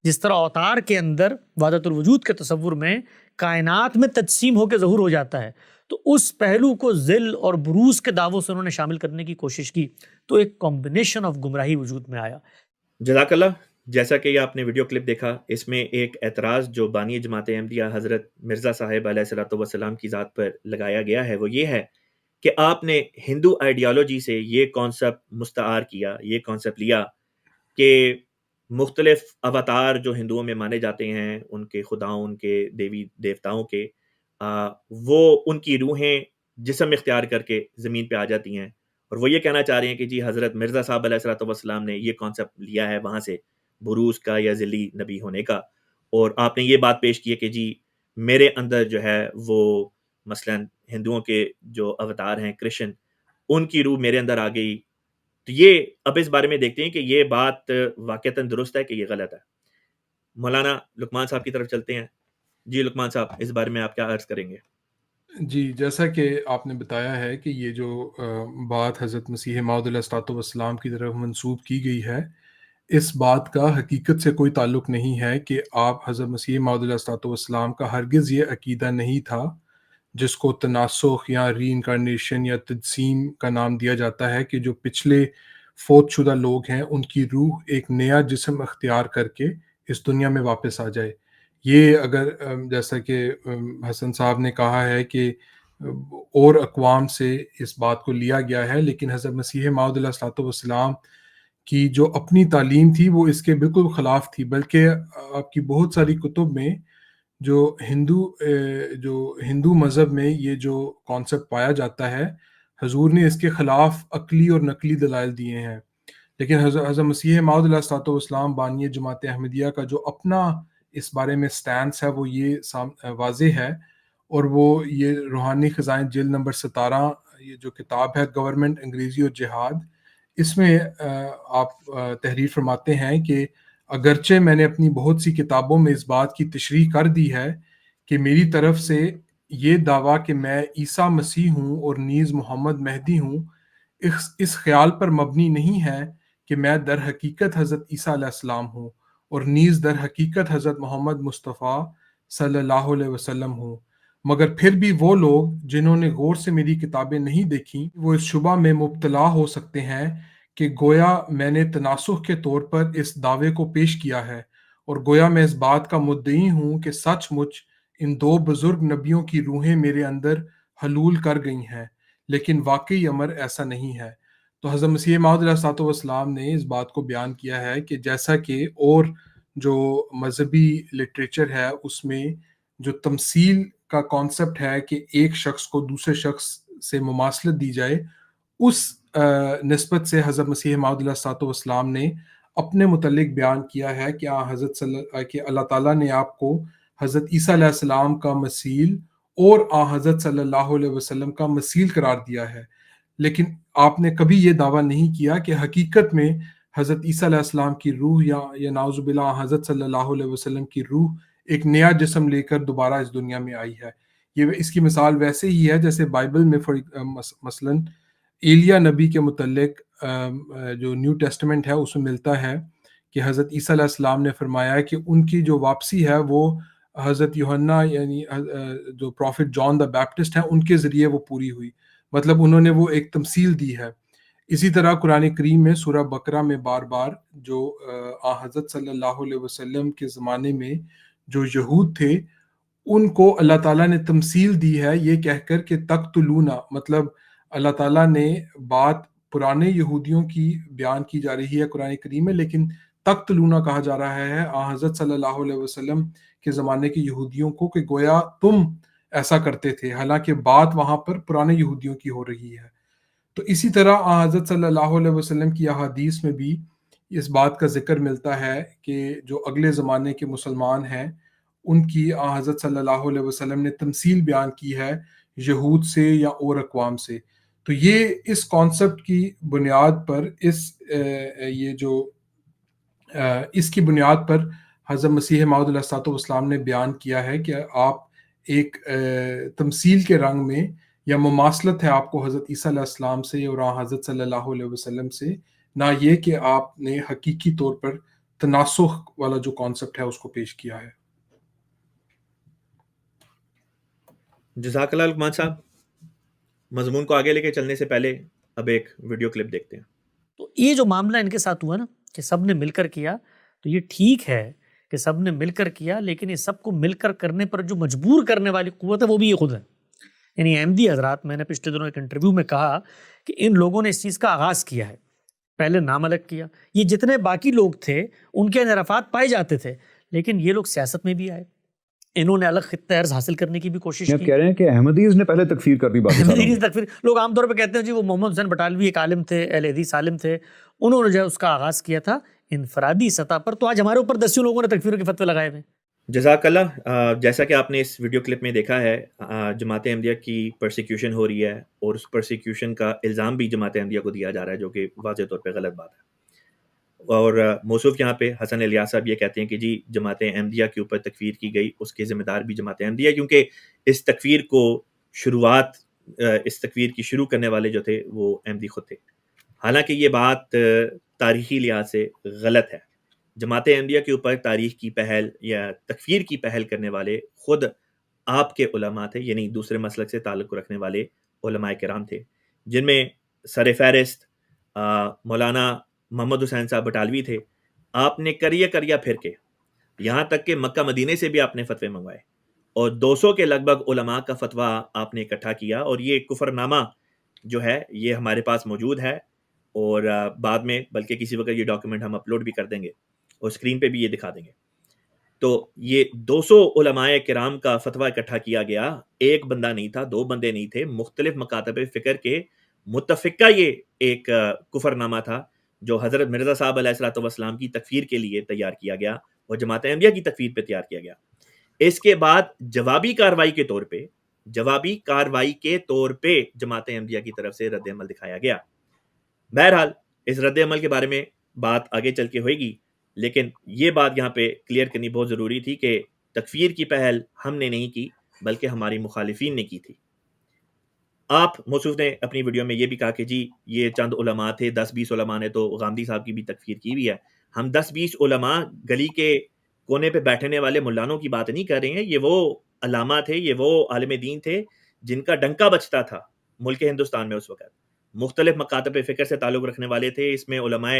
جس طرح اوتار کے اندر وحدت الوجود کے تصور میں کائنات میں تجسیم ہو کے ظہور ہو جاتا ہے، تو اس پہلو کو ذل اور بروز کے دعووں سے انہوں نے شامل کرنے کی کوشش کی، تو ایک کمبینیشن آف گمراہی وجود میں آیا. جزاک اللہ. جیسا کہ یہ آپ نے ویڈیو کلپ دیکھا، اس میں ایک اعتراض جو بانی جماعت احمدیہ حضرت مرزا صاحب علیہ الصلوۃ والسلام کی ذات پر لگایا گیا ہے وہ یہ ہے کہ آپ نے ہندو آئیڈیالوجی سے یہ کانسیپٹ مستعار کیا، یہ کانسیپٹ لیا کہ مختلف اوتار جو ہندوؤں میں مانے جاتے ہیں، ان کے خداؤں، ان کے دیوی دیوتاؤں کے، وہ ان کی روحیں جسم اختیار کر کے زمین پہ آ جاتی ہیں، اور وہ یہ کہنا چاہ رہے ہیں کہ جی حضرت مرزا صاحب علیہ الصلوۃ والسلام نے یہ کانسیپٹ لیا ہے وہاں سے، بروز کا یا ذلی نبی ہونے کا. اور آپ نے یہ بات پیش کی ہے کہ جی میرے اندر جو ہے وہ مثلا ہندوؤں کے جو اوتار ہیں کرشن، ان کی روح میرے اندر آ گئی. تو یہ اب اس بارے میں دیکھتے ہیں کہ یہ بات واقعتاً درست ہے کہ یہ غلط ہے. مولانا لقمان صاحب کی طرف چلتے ہیں. جی لقمان صاحب، اس بارے میں آپ کیا عرض کریں گے؟ جی، جیسا کہ آپ نے بتایا ہے کہ یہ جو بات حضرت مسیح موعود علیہ الصلوۃ والسلام کی طرف منسوب کی گئی ہے، اس بات کا حقیقت سے کوئی تعلق نہیں ہے کہ آپ حضرت مسیح موعود علیہ الصلوۃ والسلام کا ہرگز یہ عقیدہ نہیں تھا جس کو تناسخ یا ری انکارنیشن یا تجسیم کا نام دیا جاتا ہے، کہ جو پچھلے فوت شدہ لوگ ہیں ان کی روح ایک نیا جسم اختیار کر کے اس دنیا میں واپس آ جائے. یہ اگر جیسا کہ حسن صاحب نے کہا ہے کہ اور اقوام سے اس بات کو لیا گیا ہے، لیکن حضرت مسیح موعود علیہ الصلوۃ والسلام کی جو اپنی تعلیم تھی وہ اس کے بالکل خلاف تھی. بلکہ آپ کی بہت ساری کتب میں جو ہندو مذہب میں یہ جو کانسیپٹ پایا جاتا ہے، حضور نے اس کے خلاف عقلی اور نقلی دلائل دیے ہیں. لیکن حضرت مسیح موعود علیہ الصلوۃ والسلام بانی جماعت احمدیہ کا جو اپنا اس بارے میں سٹینس ہے وہ یہ واضح ہے، اور وہ یہ روحانی خزائن جلد نمبر 17 یہ جو کتاب ہے گورنمنٹ انگریزی اور جہاد، اس میں آپ تحریر فرماتے ہیں کہ اگرچہ میں نے اپنی بہت سی کتابوں میں اس بات کی تشریح کر دی ہے کہ میری طرف سے یہ دعویٰ کہ میں عیسیٰ مسیح ہوں اور نیز محمد مہدی ہوں اس خیال پر مبنی نہیں ہے کہ میں در حقیقت حضرت عیسیٰ علیہ السلام ہوں اور نیز در حقیقت حضرت محمد مصطفیٰ صلی اللہ علیہ وسلم ہوں، مگر پھر بھی وہ لوگ جنہوں نے غور سے میری کتابیں نہیں دیکھیں وہ اس شبہ میں مبتلا ہو سکتے ہیں کہ گویا میں نے تناسخ کے طور پر اس دعوے کو پیش کیا ہے، اور گویا میں اس بات کا مدعی ہوں کہ سچ مچ ان دو بزرگ نبیوں کی روحیں میرے اندر حلول کر گئی ہیں، لیکن واقعی امر ایسا نہیں ہے. تو حضرت مسیح موعود علیہ الصلوۃ والسلام نے اس بات کو بیان کیا ہے کہ جیسا کہ اور جو مذہبی لٹریچر ہے اس میں جو تمثیل کا کانسیپٹ ہے کہ ایک شخص کو دوسرے شخص سے مماثلت دی جائے، اس نسبت سے حضرت مسیح موعود علیہ الصلوۃ والسلام نے اپنے متعلق بیان کیا ہے کہ اللہ تعالیٰ نے آپ کو حضرت عیسیٰ علیہ السلام کا مثیل اور حضرت صلی اللہ علیہ وسلم کا مثیل قرار دیا ہے، لیکن آپ نے کبھی یہ دعویٰ نہیں کیا کہ حقیقت میں حضرت عیسیٰ علیہ السلام کی روح یا نعوذ باللہ حضرت صلی اللہ علیہ وسلم کی روح ایک نیا جسم لے کر دوبارہ اس دنیا میں آئی ہے. یہ اس کی مثال ویسے ہی ہے جیسے بائبل میں مثلا ایلیا نبی کے متعلق جو نیو ٹیسٹمنٹ ہے اس میں ملتا ہے کہ حضرت عیسیٰ علیہ السلام نے فرمایا کہ ان کی جو واپسی ہے وہ حضرت یوحنا یعنی جو پروفٹ جان دا بیپٹسٹ ہیں ان کے ذریعے وہ پوری ہوئی، مطلب انہوں نے وہ ایک تمثیل دی ہے. اسی طرح قرآن کریم میں سورہ بقرہ میں بار بار جو حضرت صلی اللہ علیہ وسلم کے زمانے میں جو یہود تھے ان کو اللہ تعالیٰ نے تمثیل دی ہے یہ کہہ کر کہ تقتلون، مطلب اللہ تعالیٰ نے بات پرانے یہودیوں کی بیان کی جا رہی ہے قرآن کریم میں، لیکن تقتلون کہا جا رہا ہے آن حضرت صلی اللہ علیہ وسلم کے زمانے کے یہودیوں کو، کہ گویا تم ایسا کرتے تھے، حالانکہ بات وہاں پر پرانے یہودیوں کی ہو رہی ہے۔ تو اسی طرح آن حضرت صلی اللہ علیہ وسلم کی احادیث میں بھی اس بات کا ذکر ملتا ہے کہ جو اگلے زمانے کے مسلمان ہیں ان کی آن حضرت صلی اللہ علیہ وسلم نے تمثیل بیان کی ہے یہود سے یا اور اقوام سے۔ تو یہ اس کانسیپٹ کی بنیاد پر اس کی بنیاد پر حضرت مسیح موعود علیہ الصلوۃ والسلام نے بیان کیا ہے کہ آپ ایک تمثیل کے رنگ میں یا مماثلت ہے آپ کو حضرت عیسیٰ علیہ السلام سے اور حضرت صلی اللہ علیہ وسلم سے، نہ یہ کہ آپ نے حقیقی طور پر تناسخ والا جو کانسیپٹ ہے اس کو پیش کیا ہے۔ جزاک اللہ لقمان صاحب۔ مضمون کو آگے لے کے چلنے سے پہلے اب ایک ویڈیو کلپ دیکھتے ہیں۔ تو یہ جو معاملہ ان کے ساتھ ہوا نا کہ سب نے مل کر کیا، تو یہ ٹھیک ہے کہ سب نے مل کر کیا، لیکن یہ سب کو مل کر کرنے پر جو مجبور کرنے والی قوت ہے وہ بھی یہ خود ہے۔ یعنی احمدی حضرات، میں نے پچھلے دنوں ایک انٹرویو میں کہا کہ ان لوگوں نے اس چیز کا آغاز کیا ہے، پہلے نام الگ کیا۔ یہ جتنے باقی لوگ تھے ان کے انحرافات پائے جاتے تھے، لیکن یہ لوگ سیاست میں بھی آئے، انہوں نے الگ خطہ ارض حاصل کرنے کی بھی کوشش آپ کی۔ کہہ رہے ہیں کہ احمدیز نے پہلے تکفیر کر دی باقی ساروں احمدی نے۔ کی تکفیر، لوگ عام طور پہ کہتے ہیں جی وہ محمد حسین بٹالوی ایک عالم تھے، اہل حدیث عالم تھے، انہوں نے جو ہے اس کا آغاز کیا تھا انفرادی سطح پر، تو آج ہمارے اوپر دسیوں لوگوں نے تکفیر کے فتوے لگائے ہوئے۔ جزاک اللہ۔ جیسا کہ آپ نے اس ویڈیو کلپ میں دیکھا ہے، جماعت احمدیہ کی پرسیکیوشن ہو رہی ہے، اور اس پرسیکیوشن کا الزام بھی جماعت احمدیہ کو دیا جا رہا ہے، جو کہ واضح طور پہ غلط بات ہے۔ اور موصوف یہاں پہ حسن الیاس صاحب یہ کہتے ہیں کہ جی جماعت احمدیہ کے اوپر تکفیر کی گئی، اس کے ذمہ دار بھی جماعت احمدیہ، کیونکہ اس تکفیر کی شروع کرنے والے جو تھے وہ احمدی خود تھے۔ حالانکہ یہ بات تاریخی لحاظ سے غلط ہے۔ جماعت احمدیہ کے اوپر تاریخ کی پہل یا تکفیر کی پہل کرنے والے خود آپ کے علماء تھے، یعنی دوسرے مسلک سے تعلق رکھنے والے علماء کرام تھے، جن میں سر فہرست مولانا محمد حسین صاحب بٹالوی تھے۔ آپ نے کریہ پھر کے یہاں تک کہ مکہ مدینے سے بھی آپ نے فتوے منگوائے، اور 200 کے لگ بھگ علماء کا فتویٰ آپ نے اکٹھا کیا، اور یہ کفر نامہ جو ہے یہ ہمارے پاس موجود ہے، اور بعد میں بلکہ کسی وقت یہ ڈاکیومنٹ ہم اپلوڈ بھی کر دیں گے اور اسکرین پہ بھی یہ دکھا دیں گے۔ تو یہ 200 علماء کرام کا فتویٰ اکٹھا کیا گیا، ایک بندہ نہیں تھا، 2 بندے نہیں تھے، مختلف مکاتب فکر کے متفقہ یہ ایک کفر نامہ تھا جو حضرت مرزا صاحب علیہ الصلوۃ والسلام کی تکفیر کے لیے تیار کیا گیا اور جماعت احمدیہ کی تکفیر پہ تیار کیا گیا۔ اس کے بعد جوابی کارروائی کے طور پہ جماعت احمدیہ کی طرف سے رد عمل دکھایا گیا۔ بہرحال اس رد عمل کے بارے میں بات آگے چل کے ہوئے گی، لیکن یہ بات یہاں پہ کلیئر کرنی بہت ضروری تھی کہ تکفیر کی پہل ہم نے نہیں کی، بلکہ ہماری مخالفین نے کی تھی۔ آپ موصوف نے اپنی ویڈیو میں یہ بھی کہا کہ جی یہ چند علماء تھے، 10-20 علماء نے تو غامدی صاحب کی بھی تکفیر کی ہوئی ہے۔ ہم 10-20 علماء گلی کے کونے پہ بیٹھنے والے ملانوں کی بات نہیں کر رہے ہیں، یہ وہ علامہ تھے، یہ وہ عالم دین تھے جن کا ڈنکا بجتا تھا ملک ہندوستان میں اس وقت، مختلف مکاتب فکر سے تعلق رکھنے والے تھے۔ اس میں علماء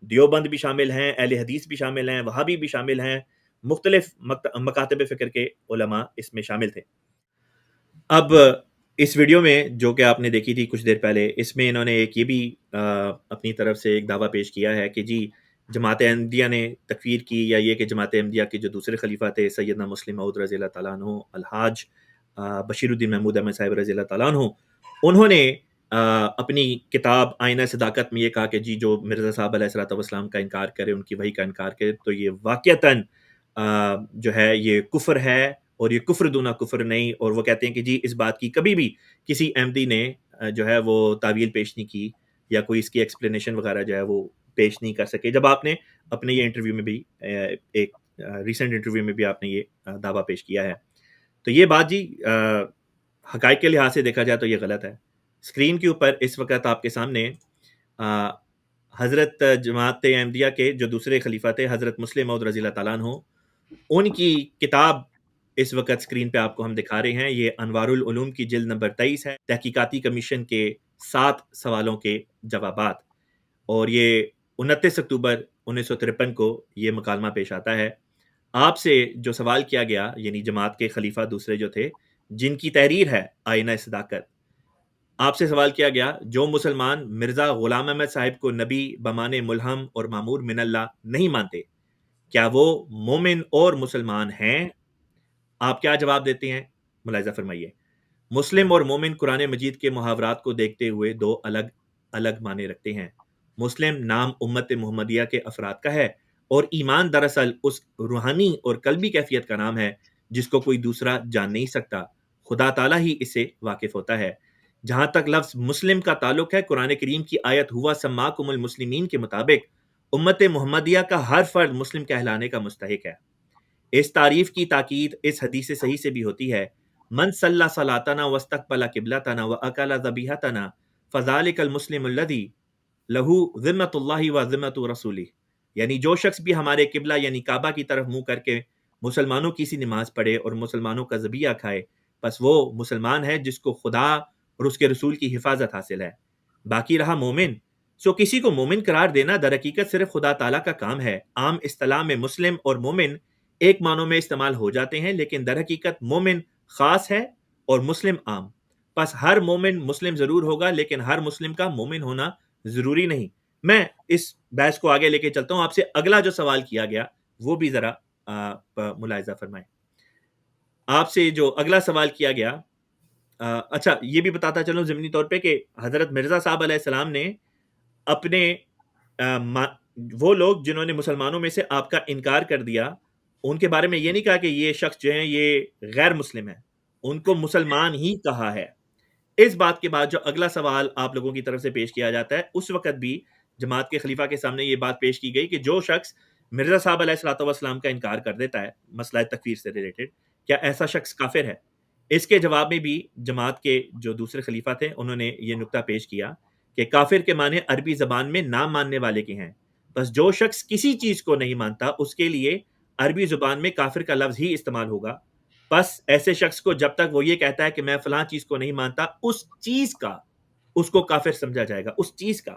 دیوبند بھی شامل ہیں، اہل حدیث بھی شامل ہیں، وہابی بھی شامل ہیں، مختلف مکاتب فکر کے علماء اس میں شامل تھے۔ اب اس ویڈیو میں جو کہ آپ نے دیکھی تھی کچھ دیر پہلے، اس میں انہوں نے ایک یہ بھی اپنی طرف سے ایک دعویٰ پیش کیا ہے کہ جی جماعت احمدیہ نے تکفیر کی، یا یہ کہ جماعت احمدیہ کے جو دوسرے خلیفہ تھے سیدنا مسلم موعود رضی اللہ تعالیٰ عنہ، الحاج بشیر الدین محمود احمد صاحب رضی اللہ تعالیٰ عنہ، انہوں نے اپنی کتاب آئینہ صداقت میں یہ کہا کہ جی جو مرزا صاحب علیہ الصلوۃ والسلام کا انکار کرے، ان کی وحی کا انکار کرے، تو یہ واقعتاً جو ہے یہ کفر ہے، اور یہ کفر دونا کفر نہیں۔ اور وہ کہتے ہیں کہ جی اس بات کی کبھی بھی کسی احمدی نے جو ہے وہ تعویل پیش نہیں کی، یا کوئی اس کی ایکسپلینیشن وغیرہ جو ہے وہ پیش نہیں کر سکے، جب آپ نے اپنے یہ انٹرویو میں بھی ایک ریسنٹ انٹرویو میں بھی آپ نے یہ دعویٰ پیش کیا ہے۔ تو یہ بات جی حقائق کے لحاظ سے دیکھا جائے تو یہ غلط ہے۔ اسکرین کے اوپر اس وقت آپ کے سامنے حضرت جماعت احمدیہ کے جو دوسرے خلیفہ تھے حضرت مسلم موعود رضی اللہ تعالیٰ عنہ، ان کی کتاب اس وقت اسکرین پہ آپ کو ہم دکھا رہے ہیں۔ یہ انوار العلوم کی جلد نمبر 23 ہے، تحقیقاتی کمیشن کے 7 سوالوں کے جوابات، اور یہ 29 اکتوبر 1953 کو یہ مکالمہ پیش آتا ہے۔ آپ سے جو سوال کیا گیا، یعنی جماعت کے خلیفہ دوسرے جو تھے، جن کی تحریر ہے آئینہ صداقت، آپ سے سوال کیا گیا جو مسلمان مرزا غلام احمد صاحب کو نبی بمانے ملہم اور معمور من اللہ نہیں مانتے کیا وہ مومن اور مسلمان ہیں؟ آپ کیا جواب دیتے ہیں؟ ملاحظہ فرمائیے. مسلم اور مومن قرآن مجید کے محاورات کو دیکھتے ہوئے دو الگ الگ معنی رکھتے ہیں. مسلم نام امت محمدیہ کے افراد کا ہے اور ایمان دراصل اس روحانی اور قلبی کیفیت کا نام ہے جس کو کوئی دوسرا جان نہیں سکتا. خدا تعالیٰ ہی اس سے واقف ہوتا ہے. جہاں تک لفظ مسلم کا تعلق ہے، قرآن کریم کی آیت ہوا سماکم المسلمین کے مطابق امت محمدیہ کا ہر فرد مسلم کہلانے کا مستحق ہے. اس تعریف کی تاکید اس حدیث صحیح سے بھی ہوتی ہے، من صلی صلاتنا واستقبل قبلتنا واکل ذبیحتنا فذلک المسلم الذی لہو ذمۃ اللہ و ذمۃ رسولہ. یعنی جو شخص بھی ہمارے قبلہ یعنی کعبہ کی طرف منہ کر کے مسلمانوں کی سی نماز پڑھے اور مسلمانوں کا ذبیحہ کھائے، پس وہ مسلمان ہے جس کو خدا اور اس کے رسول کی حفاظت حاصل ہے. باقی رہا مومن، سو کسی کو مومن قرار دینا در حقیقت صرف خدا تعالیٰ کا کام ہے. عام اصطلاح میں مسلم اور مومن ایک معنوں میں استعمال ہو جاتے ہیں، لیکن در حقیقت مومن خاص ہے اور مسلم عام. پس ہر مومن مسلم ضرور ہوگا لیکن ہر مسلم کا مومن ہونا ضروری نہیں. میں اس بحث کو آگے لے کے چلتا ہوں. آپ سے اگلا جو سوال کیا گیا وہ بھی ذرا ملاحظہ فرمائیں. آپ سے جو اگلا سوال کیا گیا، اچھا یہ بھی بتاتا چلوں ضمنی طور پہ کہ حضرت مرزا صاحب علیہ السلام نے اپنے وہ لوگ جنہوں نے مسلمانوں میں سے آپ کا انکار کر دیا ان کے بارے میں یہ نہیں کہا کہ یہ شخص جو ہیں یہ غیر مسلم ہیں، ان کو مسلمان ہی کہا ہے. اس بات کے بعد جو اگلا سوال آپ لوگوں کی طرف سے پیش کیا جاتا ہے، اس وقت بھی جماعت کے خلیفہ کے سامنے یہ بات پیش کی گئی کہ جو شخص مرزا صاحب علیہ الصلوۃ والسلام کا انکار کر دیتا ہے مسئلہ تکفیر سے ریلیٹڈ، کیا ایسا شخص کافر ہے؟ اس کے جواب میں بھی جماعت کے جو دوسرے خلیفہ تھے انہوں نے یہ نکتہ پیش کیا کہ کافر کے معنی عربی زبان میں نہ ماننے والے کے ہیں. بس جو شخص کسی چیز کو نہیں مانتا اس کے لیے عربی زبان میں کافر کا لفظ ہی استعمال ہوگا. بس ایسے شخص کو جب تک وہ یہ کہتا ہے کہ میں فلاں چیز کو نہیں مانتا، اس چیز کا اس کو کافر سمجھا جائے گا. اس چیز کا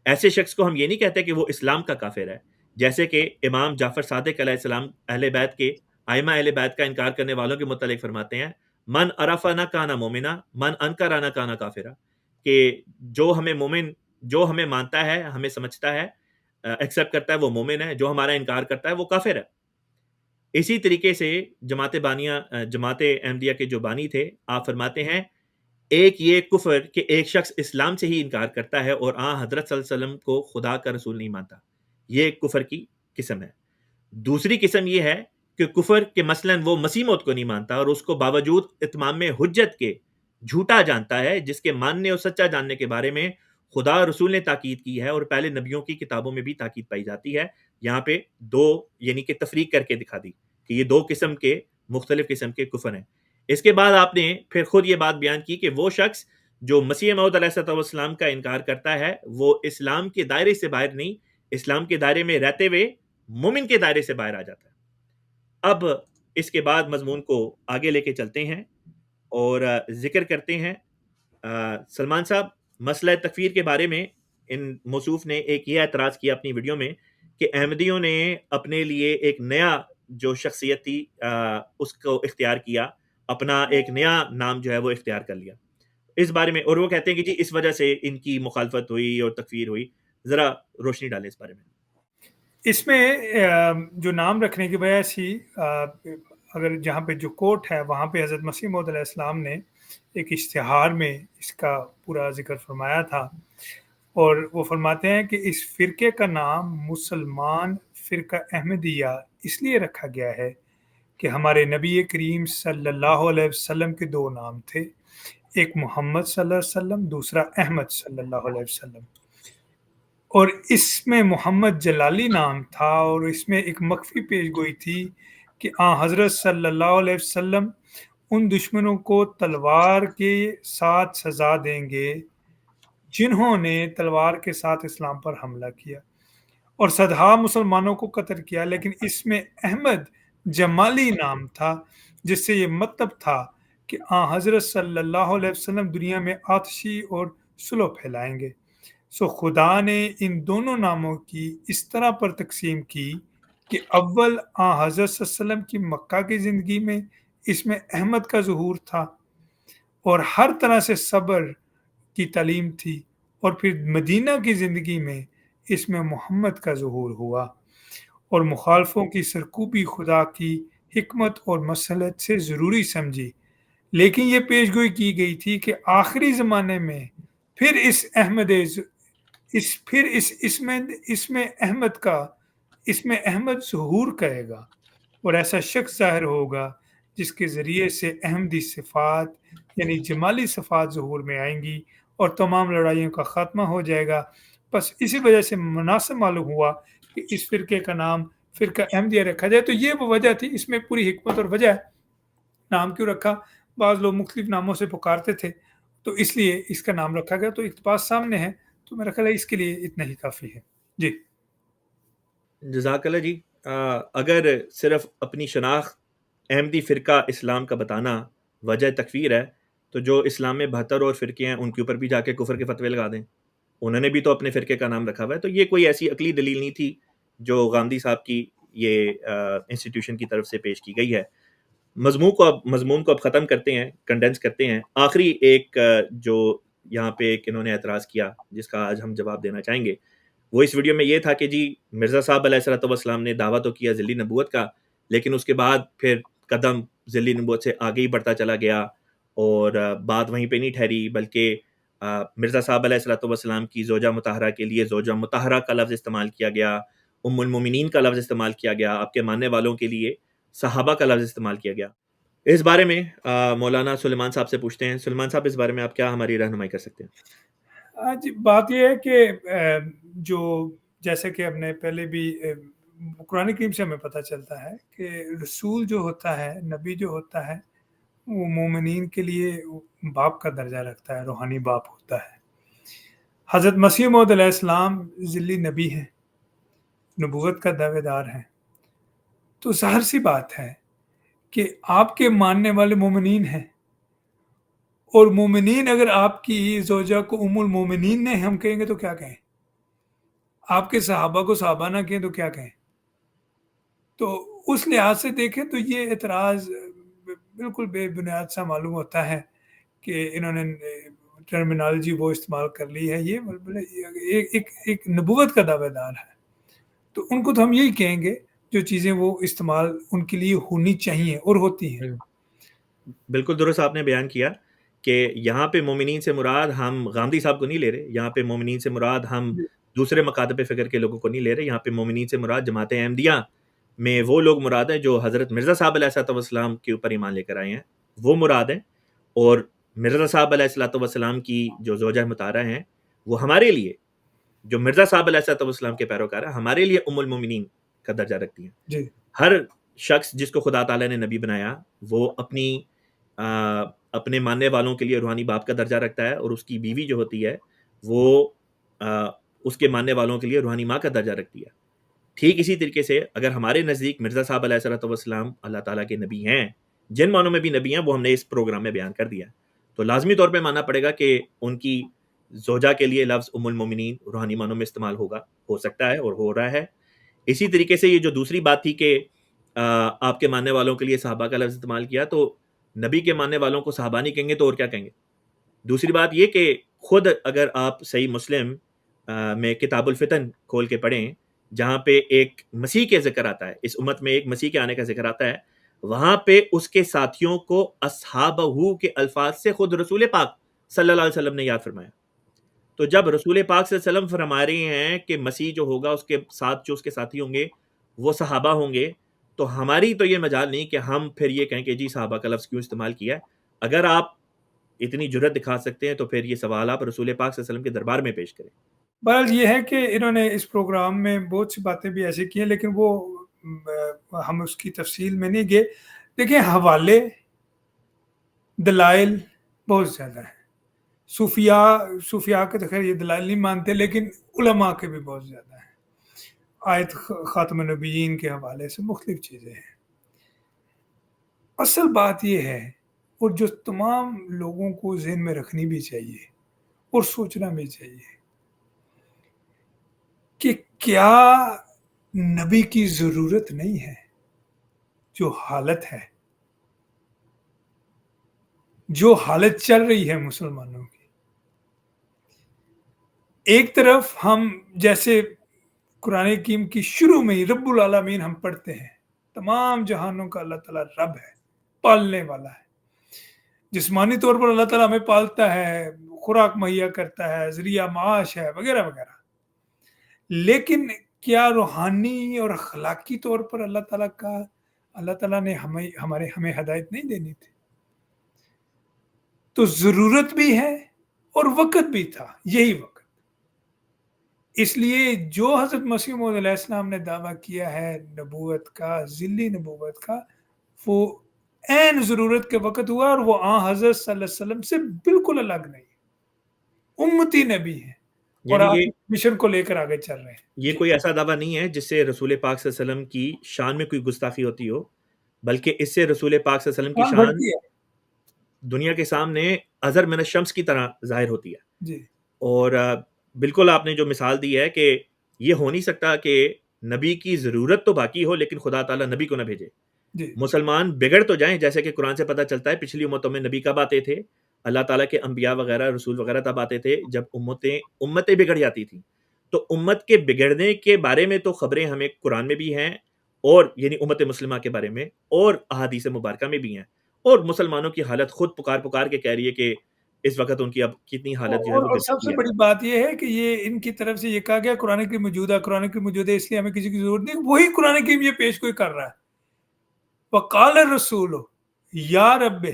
ایسے شخص کو ہم یہ نہیں کہتے کہ وہ اسلام کا کافر ہے. جیسے کہ امام جعفر صادق علیہ السلام اہل بیت کے ائمہ اہل بیت کا انکار کرنے والوں کے متعلق فرماتے ہیں، من عرفہ نہ کانا مومنا من انکر نہ کانا کافرہ، کہ جو ہمیں مومن جو ہمیں مانتا ہے ہمیں سمجھتا ہے ایکسیپٹ کرتا ہے وہ مومن ہے، جو ہمارا انکار کرتا ہے وہ کافر ہے. اسی طریقے سے جماعت احمدیہ کے جو بانی تھے آپ فرماتے ہیں ایک یہ کفر کہ ایک شخص اسلام سے ہی انکار کرتا ہے اور حضرت صلی اللہ علیہ وسلم کو خدا کا رسول نہیں مانتا، یہ ایک کفر کی قسم ہے. دوسری قسم یہ ہے کہ کفر کہ مثلاً وہ مسیح موت کو نہیں مانتا اور اس کو باوجود اتمام حجت کے جھوٹا جانتا ہے، جس کے ماننے اور سچا جاننے کے بارے میں خدا اور رسول نے تاکید کی ہے اور پہلے نبیوں کی کتابوں میں بھی تاکید پائی جاتی ہے. یہاں پہ دو یعنی کہ تفریق کر کے دکھا دی کہ یہ دو قسم کے مختلف قسم کے کفر ہیں. اس کے بعد آپ نے پھر خود یہ بات بیان کی کہ وہ شخص جو مسیح موعود علیہ السلام کا انکار کرتا ہے وہ اسلام کے دائرے سے باہر نہیں، اسلام کے دائرے میں رہتے ہوئے مومن کے دائرے سے باہر آ جاتا ہے. اب اس کے بعد مضمون کو آگے لے کے چلتے ہیں اور ذکر کرتے ہیں. سلمان صاحب مسئلہ تکفیر کے بارے میں ان موصوف نے ایک یہ اعتراض کیا اپنی ویڈیو میں کہ احمدیوں نے اپنے لیے ایک نیا جو شخصیت تھی اس کو اختیار کیا، اپنا ایک نیا نام جو ہے وہ اختیار کر لیا. اس بارے میں اور وہ کہتے ہیں کہ جی اس وجہ سے ان کی مخالفت ہوئی اور تکفیر ہوئی. ذرا روشنی ڈالیں اس بارے میں. اس میں جو نام رکھنے کی وجہ سے اگر جہاں پہ جو کوٹ ہے وہاں پہ حضرت مسیح موعود علیہ السلام نے ایک اشتہار میں اس کا پورا ذکر فرمایا تھا اور وہ فرماتے ہیں کہ اس فرقے کا نام مسلمان فرقہ احمدیہ اس لیے رکھا گیا ہے کہ ہمارے نبی کریم صلی اللہ علیہ وسلم کے دو نام تھے، ایک محمد صلی اللہ علیہ وسلم، دوسرا احمد صلی اللہ علیہ وسلم، اور اس میں محمد جلالی نام تھا اور اس میں ایک مخفی پیش گوئی تھی کہ حضرت صلی اللہ علیہ وسلم ان دشمنوں کو تلوار کے ساتھ سزا دیں گے جنہوں نے تلوار کے ساتھ اسلام پر حملہ کیا اور صدہا مسلمانوں کو قتل کیا. لیکن اس میں احمد جمالی نام تھا جس سے یہ مطلب تھا کہ حضرت صلی اللہ علیہ وسلم دنیا میں آتشی اور صلح پھیلائیں گے. سو خدا نے ان دونوں ناموں کی اس طرح پر تقسیم کی کہ اول حضرت صلی اللہ علیہ وسلم کی مکہ کی زندگی میں اس میں احمد کا ظہور تھا اور ہر طرح سے صبر کی تعلیم تھی، اور پھر مدینہ کی زندگی میں اس میں محمد کا ظہور ہوا، اور مخالفوں کی سرکوبی خدا کی حکمت اور مصلحت سے ضروری سمجھی، لیکن یہ پیشگوئی کی گئی تھی کہ آخری زمانے میں پھر اس میں احمد ظہور کرے گا، اور ایسا شخص ظاہر ہوگا جس کے ذریعے سے احمدی صفات یعنی جمالی صفات ظہور میں آئیں گی، اور تمام لڑائیوں کا خاتمہ ہو جائے گا۔ بس اسی وجہ سے مناسب معلوم ہوا کہ اس فرقے کا نام فرقہ احمدیہ رکھا جائے۔ تو یہ وہ وجہ تھی، اس میں پوری حکمت اور وجہ ہے۔ نام کیوں رکھا؟ بعض لوگ مختلف ناموں سے پکارتے تھے، تو اس لیے اس کا نام رکھا گیا۔ تو اقتباس سامنے ہے، تو میرا خیال ہے اس کے لیے اتنا ہی کافی ہے۔ جی جزاک اللہ جی۔ اگر صرف اپنی شناخت احمدی فرقہ اسلام کا بتانا وجہ تکفیر ہے، تو جو اسلام میں 72 اور فرقے ہیں ان کے اوپر بھی جا کے کفر کے فتوے لگا دیں، انہوں نے بھی تو اپنے فرقے کا نام رکھا ہوا ہے۔ تو یہ کوئی ایسی عقلی دلیل نہیں تھی جو گاندھی صاحب کی یہ انسٹیٹیوشن کی طرف سے پیش کی گئی ہے۔ مضمون کو اب ختم کرتے ہیں، کنڈینس کرتے ہیں۔ آخری ایک جو یہاں پہ ایک انہوں نے اعتراض کیا جس کا آج ہم جواب دینا چاہیں گے، وہ اس ویڈیو میں یہ تھا کہ جی مرزا صاحب علیہ الصلوۃ والسلام نے دعویٰ تو کیا ذلی نبوت کا، لیکن اس کے بعد پھر قدم ذلی نبوت سے آگے ہی بڑھتا چلا گیا، اور بات وہیں پہ نہیں ٹھہری، بلکہ مرزا صاحب علیہ الصلوۃ والسلام کی زوجہ مطہرہ کے لیے زوجہ مطہرہ کا لفظ استعمال کیا گیا، ام المومنین کا لفظ استعمال کیا گیا، آپ کے ماننے والوں کے لیے صحابہ کا لفظ استعمال کیا گیا۔ اس بارے میں مولانا سلیمان صاحب سے پوچھتے ہیں۔ سلیمان صاحب، اس بارے میں آپ کیا ہماری رہنمائی کر سکتے ہیں؟ جی، بات یہ ہے کہ جو جیسے کہ ہم نے پہلے بھی قرآن کریم سے ہمیں پتہ چلتا ہے کہ رسول جو ہوتا ہے، نبی جو ہوتا ہے، وہ مومنین کے لیے باپ کا درجہ رکھتا ہے، روحانی باپ ہوتا ہے۔ حضرت مسیح موعود علیہ السلام ذلی نبی ہیں، نبوت کا دعوے دار ہیں، تو ظاہر سی بات ہے کہ آپ کے ماننے والے مومنین ہیں، اور مومنین اگر آپ کی زوجہ کو ام المومنین نے ہم کہیں گے تو کیا کہیں؟ آپ کے صحابہ کو صحابہ نہ کہیں تو کیا کہیں؟ تو اس لحاظ سے دیکھیں تو یہ اعتراض بالکل بے بنیاد سا معلوم ہوتا ہے کہ انہوں نے ٹرمینالوجی وہ استعمال کر لی ہے۔ یہ ایک نبوت کا دعوے دار ہے، تو ان کو تو ہم یہی کہیں گے جو چیزیں وہ استعمال ان کے لیے ہونی چاہیے اور ہوتی ہیں۔ بالکل درست آپ نے بیان کیا کہ یہاں پہ مومنین سے مراد ہم غامدی صاحب کو نہیں لے رہے، یہاں پہ مومنین سے مراد ہم دوسرے مکاتب فکر کے لوگوں کو نہیں لے رہے، یہاں پہ مومنین سے مراد جماعت احمدیہ میں وہ لوگ مراد ہیں جو حضرت مرزا صاحب علیہ الصلوۃ والسلام کے اوپر ایمان لے کر آئے ہیں، وہ مراد ہیں۔ اور مرزا صاحب علیہ الصلوۃ والسلام کی جو زوجہ مطہرہ ہیں، وہ ہمارے لیے، جو مرزا صاحب علیہ الصلوۃ والسلام کے پیروکار ہیں، ہمارے لیے ام المومنین کا درجہ رکھتی ہیں۔ جی، ہر شخص جس کو خدا تعالیٰ نے نبی بنایا، وہ اپنے ماننے والوں کے لیے روحانی باپ کا درجہ رکھتا ہے، اور اس کی بیوی جو ہوتی ہے وہ اس کے ماننے والوں کے لیے روحانی ماں کا درجہ رکھتی ہے۔ ٹھیک اسی طریقے سے اگر ہمارے نزدیک مرزا صاحب علیہ الصلوۃ والسلام اللہ تعالیٰ کے نبی ہیں، جن معنوں میں بھی نبی ہیں وہ ہم نے اس پروگرام میں بیان کر دیا، تو لازمی طور پہ ماننا پڑے گا کہ ان کی زوجہ کے لیے لفظ ام المومنین روحانی معنوں میں استعمال ہو سکتا ہے اور ہو رہا ہے۔ اسی طریقے سے یہ جو دوسری بات تھی کہ آپ کے ماننے والوں کے لیے صحابہ کا لفظ استعمال کیا، تو نبی کے ماننے والوں کو صحابہ نہیں کہیں گے تو اور کیا کہیں گے؟ دوسری بات یہ کہ خود اگر آپ صحیح مسلم میں کتاب الفتن کھول کے پڑھیں، جہاں پہ ایک مسیح کے ذکر آتا ہے، اس امت میں ایک مسیح کے آنے کا ذکر آتا ہے، وہاں پہ اس کے ساتھیوں کو اصحابہ کے الفاظ سے خود رسول پاک صلی اللہ علیہ وسلم نے یاد فرمایا۔ تو جب رسول پاک صلی اللہ علیہ وسلم فرما رہے ہیں کہ مسیح جو ہوگا اس کے ساتھ جو اس کے ساتھی ہوں گے وہ صحابہ ہوں گے، تو ہماری تو یہ مجال نہیں کہ ہم پھر یہ کہیں کہ جی صحابہ کا لفظ کیوں استعمال کیا ہے۔ اگر آپ اتنی جرت دکھا سکتے ہیں تو پھر یہ سوال آپ رسول پاک صلی اللہ علیہ وسلم کے دربار میں پیش کریں۔ بہرحال یہ ہے کہ انہوں نے اس پروگرام میں بہت سی باتیں بھی ایسی کی ہیں، لیکن وہ ہم اس کی تفصیل میں نہیں گئے۔ دیکھیں، حوالے دلائل بہت زیادہ ہیں۔ صوفیاء کے تو خیر یہ دلائل نہیں مانتے، لیکن علماء کے بھی بہت زیادہ ہیں۔ آیت خاتم النبیین کے حوالے سے مختلف چیزیں ہیں۔ اصل بات یہ ہے، اور جو تمام لوگوں کو ذہن میں رکھنی بھی چاہیے اور سوچنا بھی چاہیے، کہ کیا نبی کی ضرورت نہیں ہے؟ جو حالت چل رہی ہے مسلمانوں کی، ایک طرف ہم جیسے قرآن حکیم کی شروع میں ہی رب العالمین ہم پڑھتے ہیں، تمام جہانوں کا اللہ تعالیٰ رب ہے، پالنے والا ہے، جسمانی طور پر اللہ تعالیٰ ہمیں پالتا ہے، خوراک مہیا کرتا ہے، ذریعہ معاش ہے، وغیرہ وغیرہ، لیکن کیا روحانی اور اخلاقی طور پر اللہ تعالیٰ نے ہمیں ہدایت نہیں دینی تھی؟ تو ضرورت بھی ہے اور وقت بھی تھا، یہی وقت، اس لیے جو حضرت مسیح موعود علیہ السلام نے دعویٰ کیا ہے نبوت کا، ذلی نبوت کا، وہ عین ضرورت کے وقت ہوا، اور وہ حضرت صلی اللہ علیہ وسلم سے بالکل الگ نہیں، امتی نبی ہیں اور یعنی آپ یہ مشن کو لے کر آگے چل رہے ہیں. یہ کوئی ایسا دعویٰ نہیں ہے جس سے رسول پاک صلی اللہ علیہ وسلم کی شان میں کوئی گستاخی ہوتی ہو، بلکہ اس سے رسول پاک صلی اللہ علیہ وسلم کی شان بڑھتی ہے. دنیا کے سامنے ازہر من الشمس کی طرح ظاہر ہوتی ہے. جی اور بالکل آپ نے جو مثال دی ہے کہ یہ ہو نہیں سکتا کہ نبی کی ضرورت تو باقی ہو لیکن خدا تعالیٰ نبی کو نہ بھیجے. جی مسلمان بگڑ تو جائیں، جیسے کہ قرآن سے پتہ چلتا ہے پچھلی امتوں میں نبی کب آتے تھے، اللہ تعالیٰ کے انبیاء وغیرہ رسول وغیرہ تب آتے تھے جب امتیں بگڑ جاتی تھیں. تو امت کے بگڑنے کے بارے میں تو خبریں ہمیں قرآن میں بھی ہیں، اور یعنی امت مسلمہ کے بارے میں، اور احادیث مبارکہ میں بھی ہیں، اور مسلمانوں کی حالت خود پکار کے کہہ رہی ہے کہ اس وقت ان کی اب کتنی حالت جو ہے وہ اور گر سب چکی سے ہے. بڑی بات یہ ہے کہ یہ ان کی طرف سے یہ کہا گیا قرآن کی موجودہ، قرآن کی موجودہ، اس لیے ہمیں کسی کی ضرورت نہیں. وہی قرآن کی یہ پیش کوئی کر رہا ہے، وقال الرسول یا رب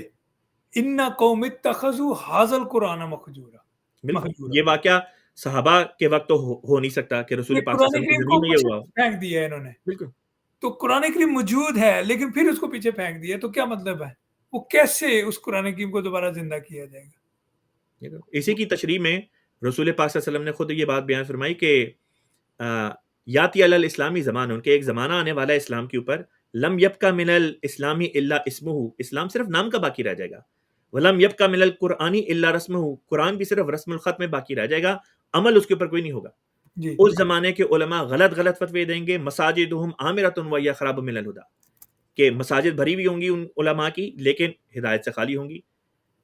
ان قوم اتخذوا هذا القرآن مہجورا. بالکل یہ واقعہ صحابہ کے وقت تو ہو نہیں سکتا کہ رسول پاک صلی قرآن اللہ علیہ وسلم کی کریم زندگی کو میں یہ پیچھے ہوا. پھینک دیا ہے انہوں نے. بالکل تو قرآن کریم موجود ہے لیکن پھر اس کو پیچھے پھینک دیا، تو کیا مطلب ہے؟ وہ کیسے اس قرآن کریم کو دوبارہ زندہ کیا جائے گا؟ اسی کی تشریح میں رسول پاک صلی اللہ علیہ وسلم نے خود یہ بات بیان فرمائی کہ یاتی علی الاسلامی زمان، ان کے ایک زمانہ آنے والا ہے اسلام کے اوپر، لم یبقى من الاسلامی الا اسمہ، اسلام صرف نام کا باقی رہ جائے گا، ولم یبقى من القرآن الا رسمہ، قرآن بھی صرف رسم الخط میں باقی رہ جائے گا، عمل اس کے اوپر کوئی نہیں ہوگا. جی اس زمانے کے علماء غلط فتوے دیں گے، مساجدہم عامرۃ وہی خراب من الہدی، کہ مساجد بھری ہوئی ہوں گی ان علماء کی لیکن ہدایت سے خالی ہوں گی.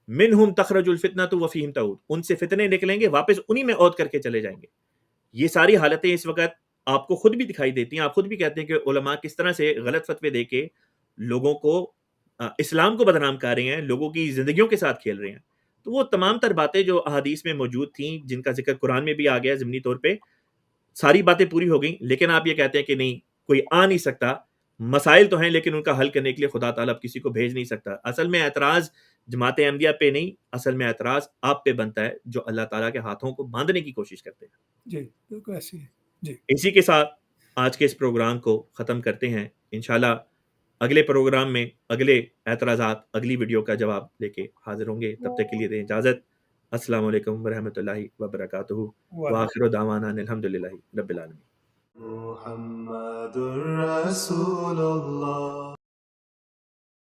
منہم تخرج الفتنۃ وفیہم تعود، ان سے فتنے نکلیں گے، واپس انہی میں عود کر کے چلے جائیں گے. یہ ساری حالتیں اس وقت آپ کو خود بھی دکھائی دیتی ہیں، آپ خود بھی کہتے ہیں کہ علماء کس طرح سے غلط فتوے دے کے لوگوں کو اسلام کو بدنام کر رہے ہیں، لوگوں کی زندگیوں کے ساتھ کھیل رہے ہیں. تو وہ تمام تر باتیں جو احادیث میں موجود تھیں، جن کا ذکر قرآن میں بھی آ گیا ضمنی طور پہ، ساری باتیں پوری ہو گئیں، لیکن آپ یہ کہتے ہیں کہ نہیں کوئی آ نہیں سکتا. مسائل تو ہیں لیکن ان کا حل کرنے کے لیے خدا تعالیٰ اب کسی کو بھیج نہیں سکتا. اصل میں اعتراض جماعت احمدیہ پہ نہیں، اصل میں اعتراض آپ پہ بنتا ہے جو اللہ تعالیٰ کے ہاتھوں کو باندھنے کی کوشش کرتے ہیں. جی بالکل ایسی ہے. جی اسی کے ساتھ آج کے اس پروگرام کو ختم کرتے ہیں. انشاءاللہ اگلے پروگرام میں اگلے اعتراضات، اگلی ویڈیو کا جواب لے کے حاضر ہوں گے. تب تک کے لیے دیں اجازت. السلام علیکم ورحمۃ اللہ وبرکاتہ. وآخر دعوانا ان الحمدللہ رب العالمین. محمد رسول اللہ.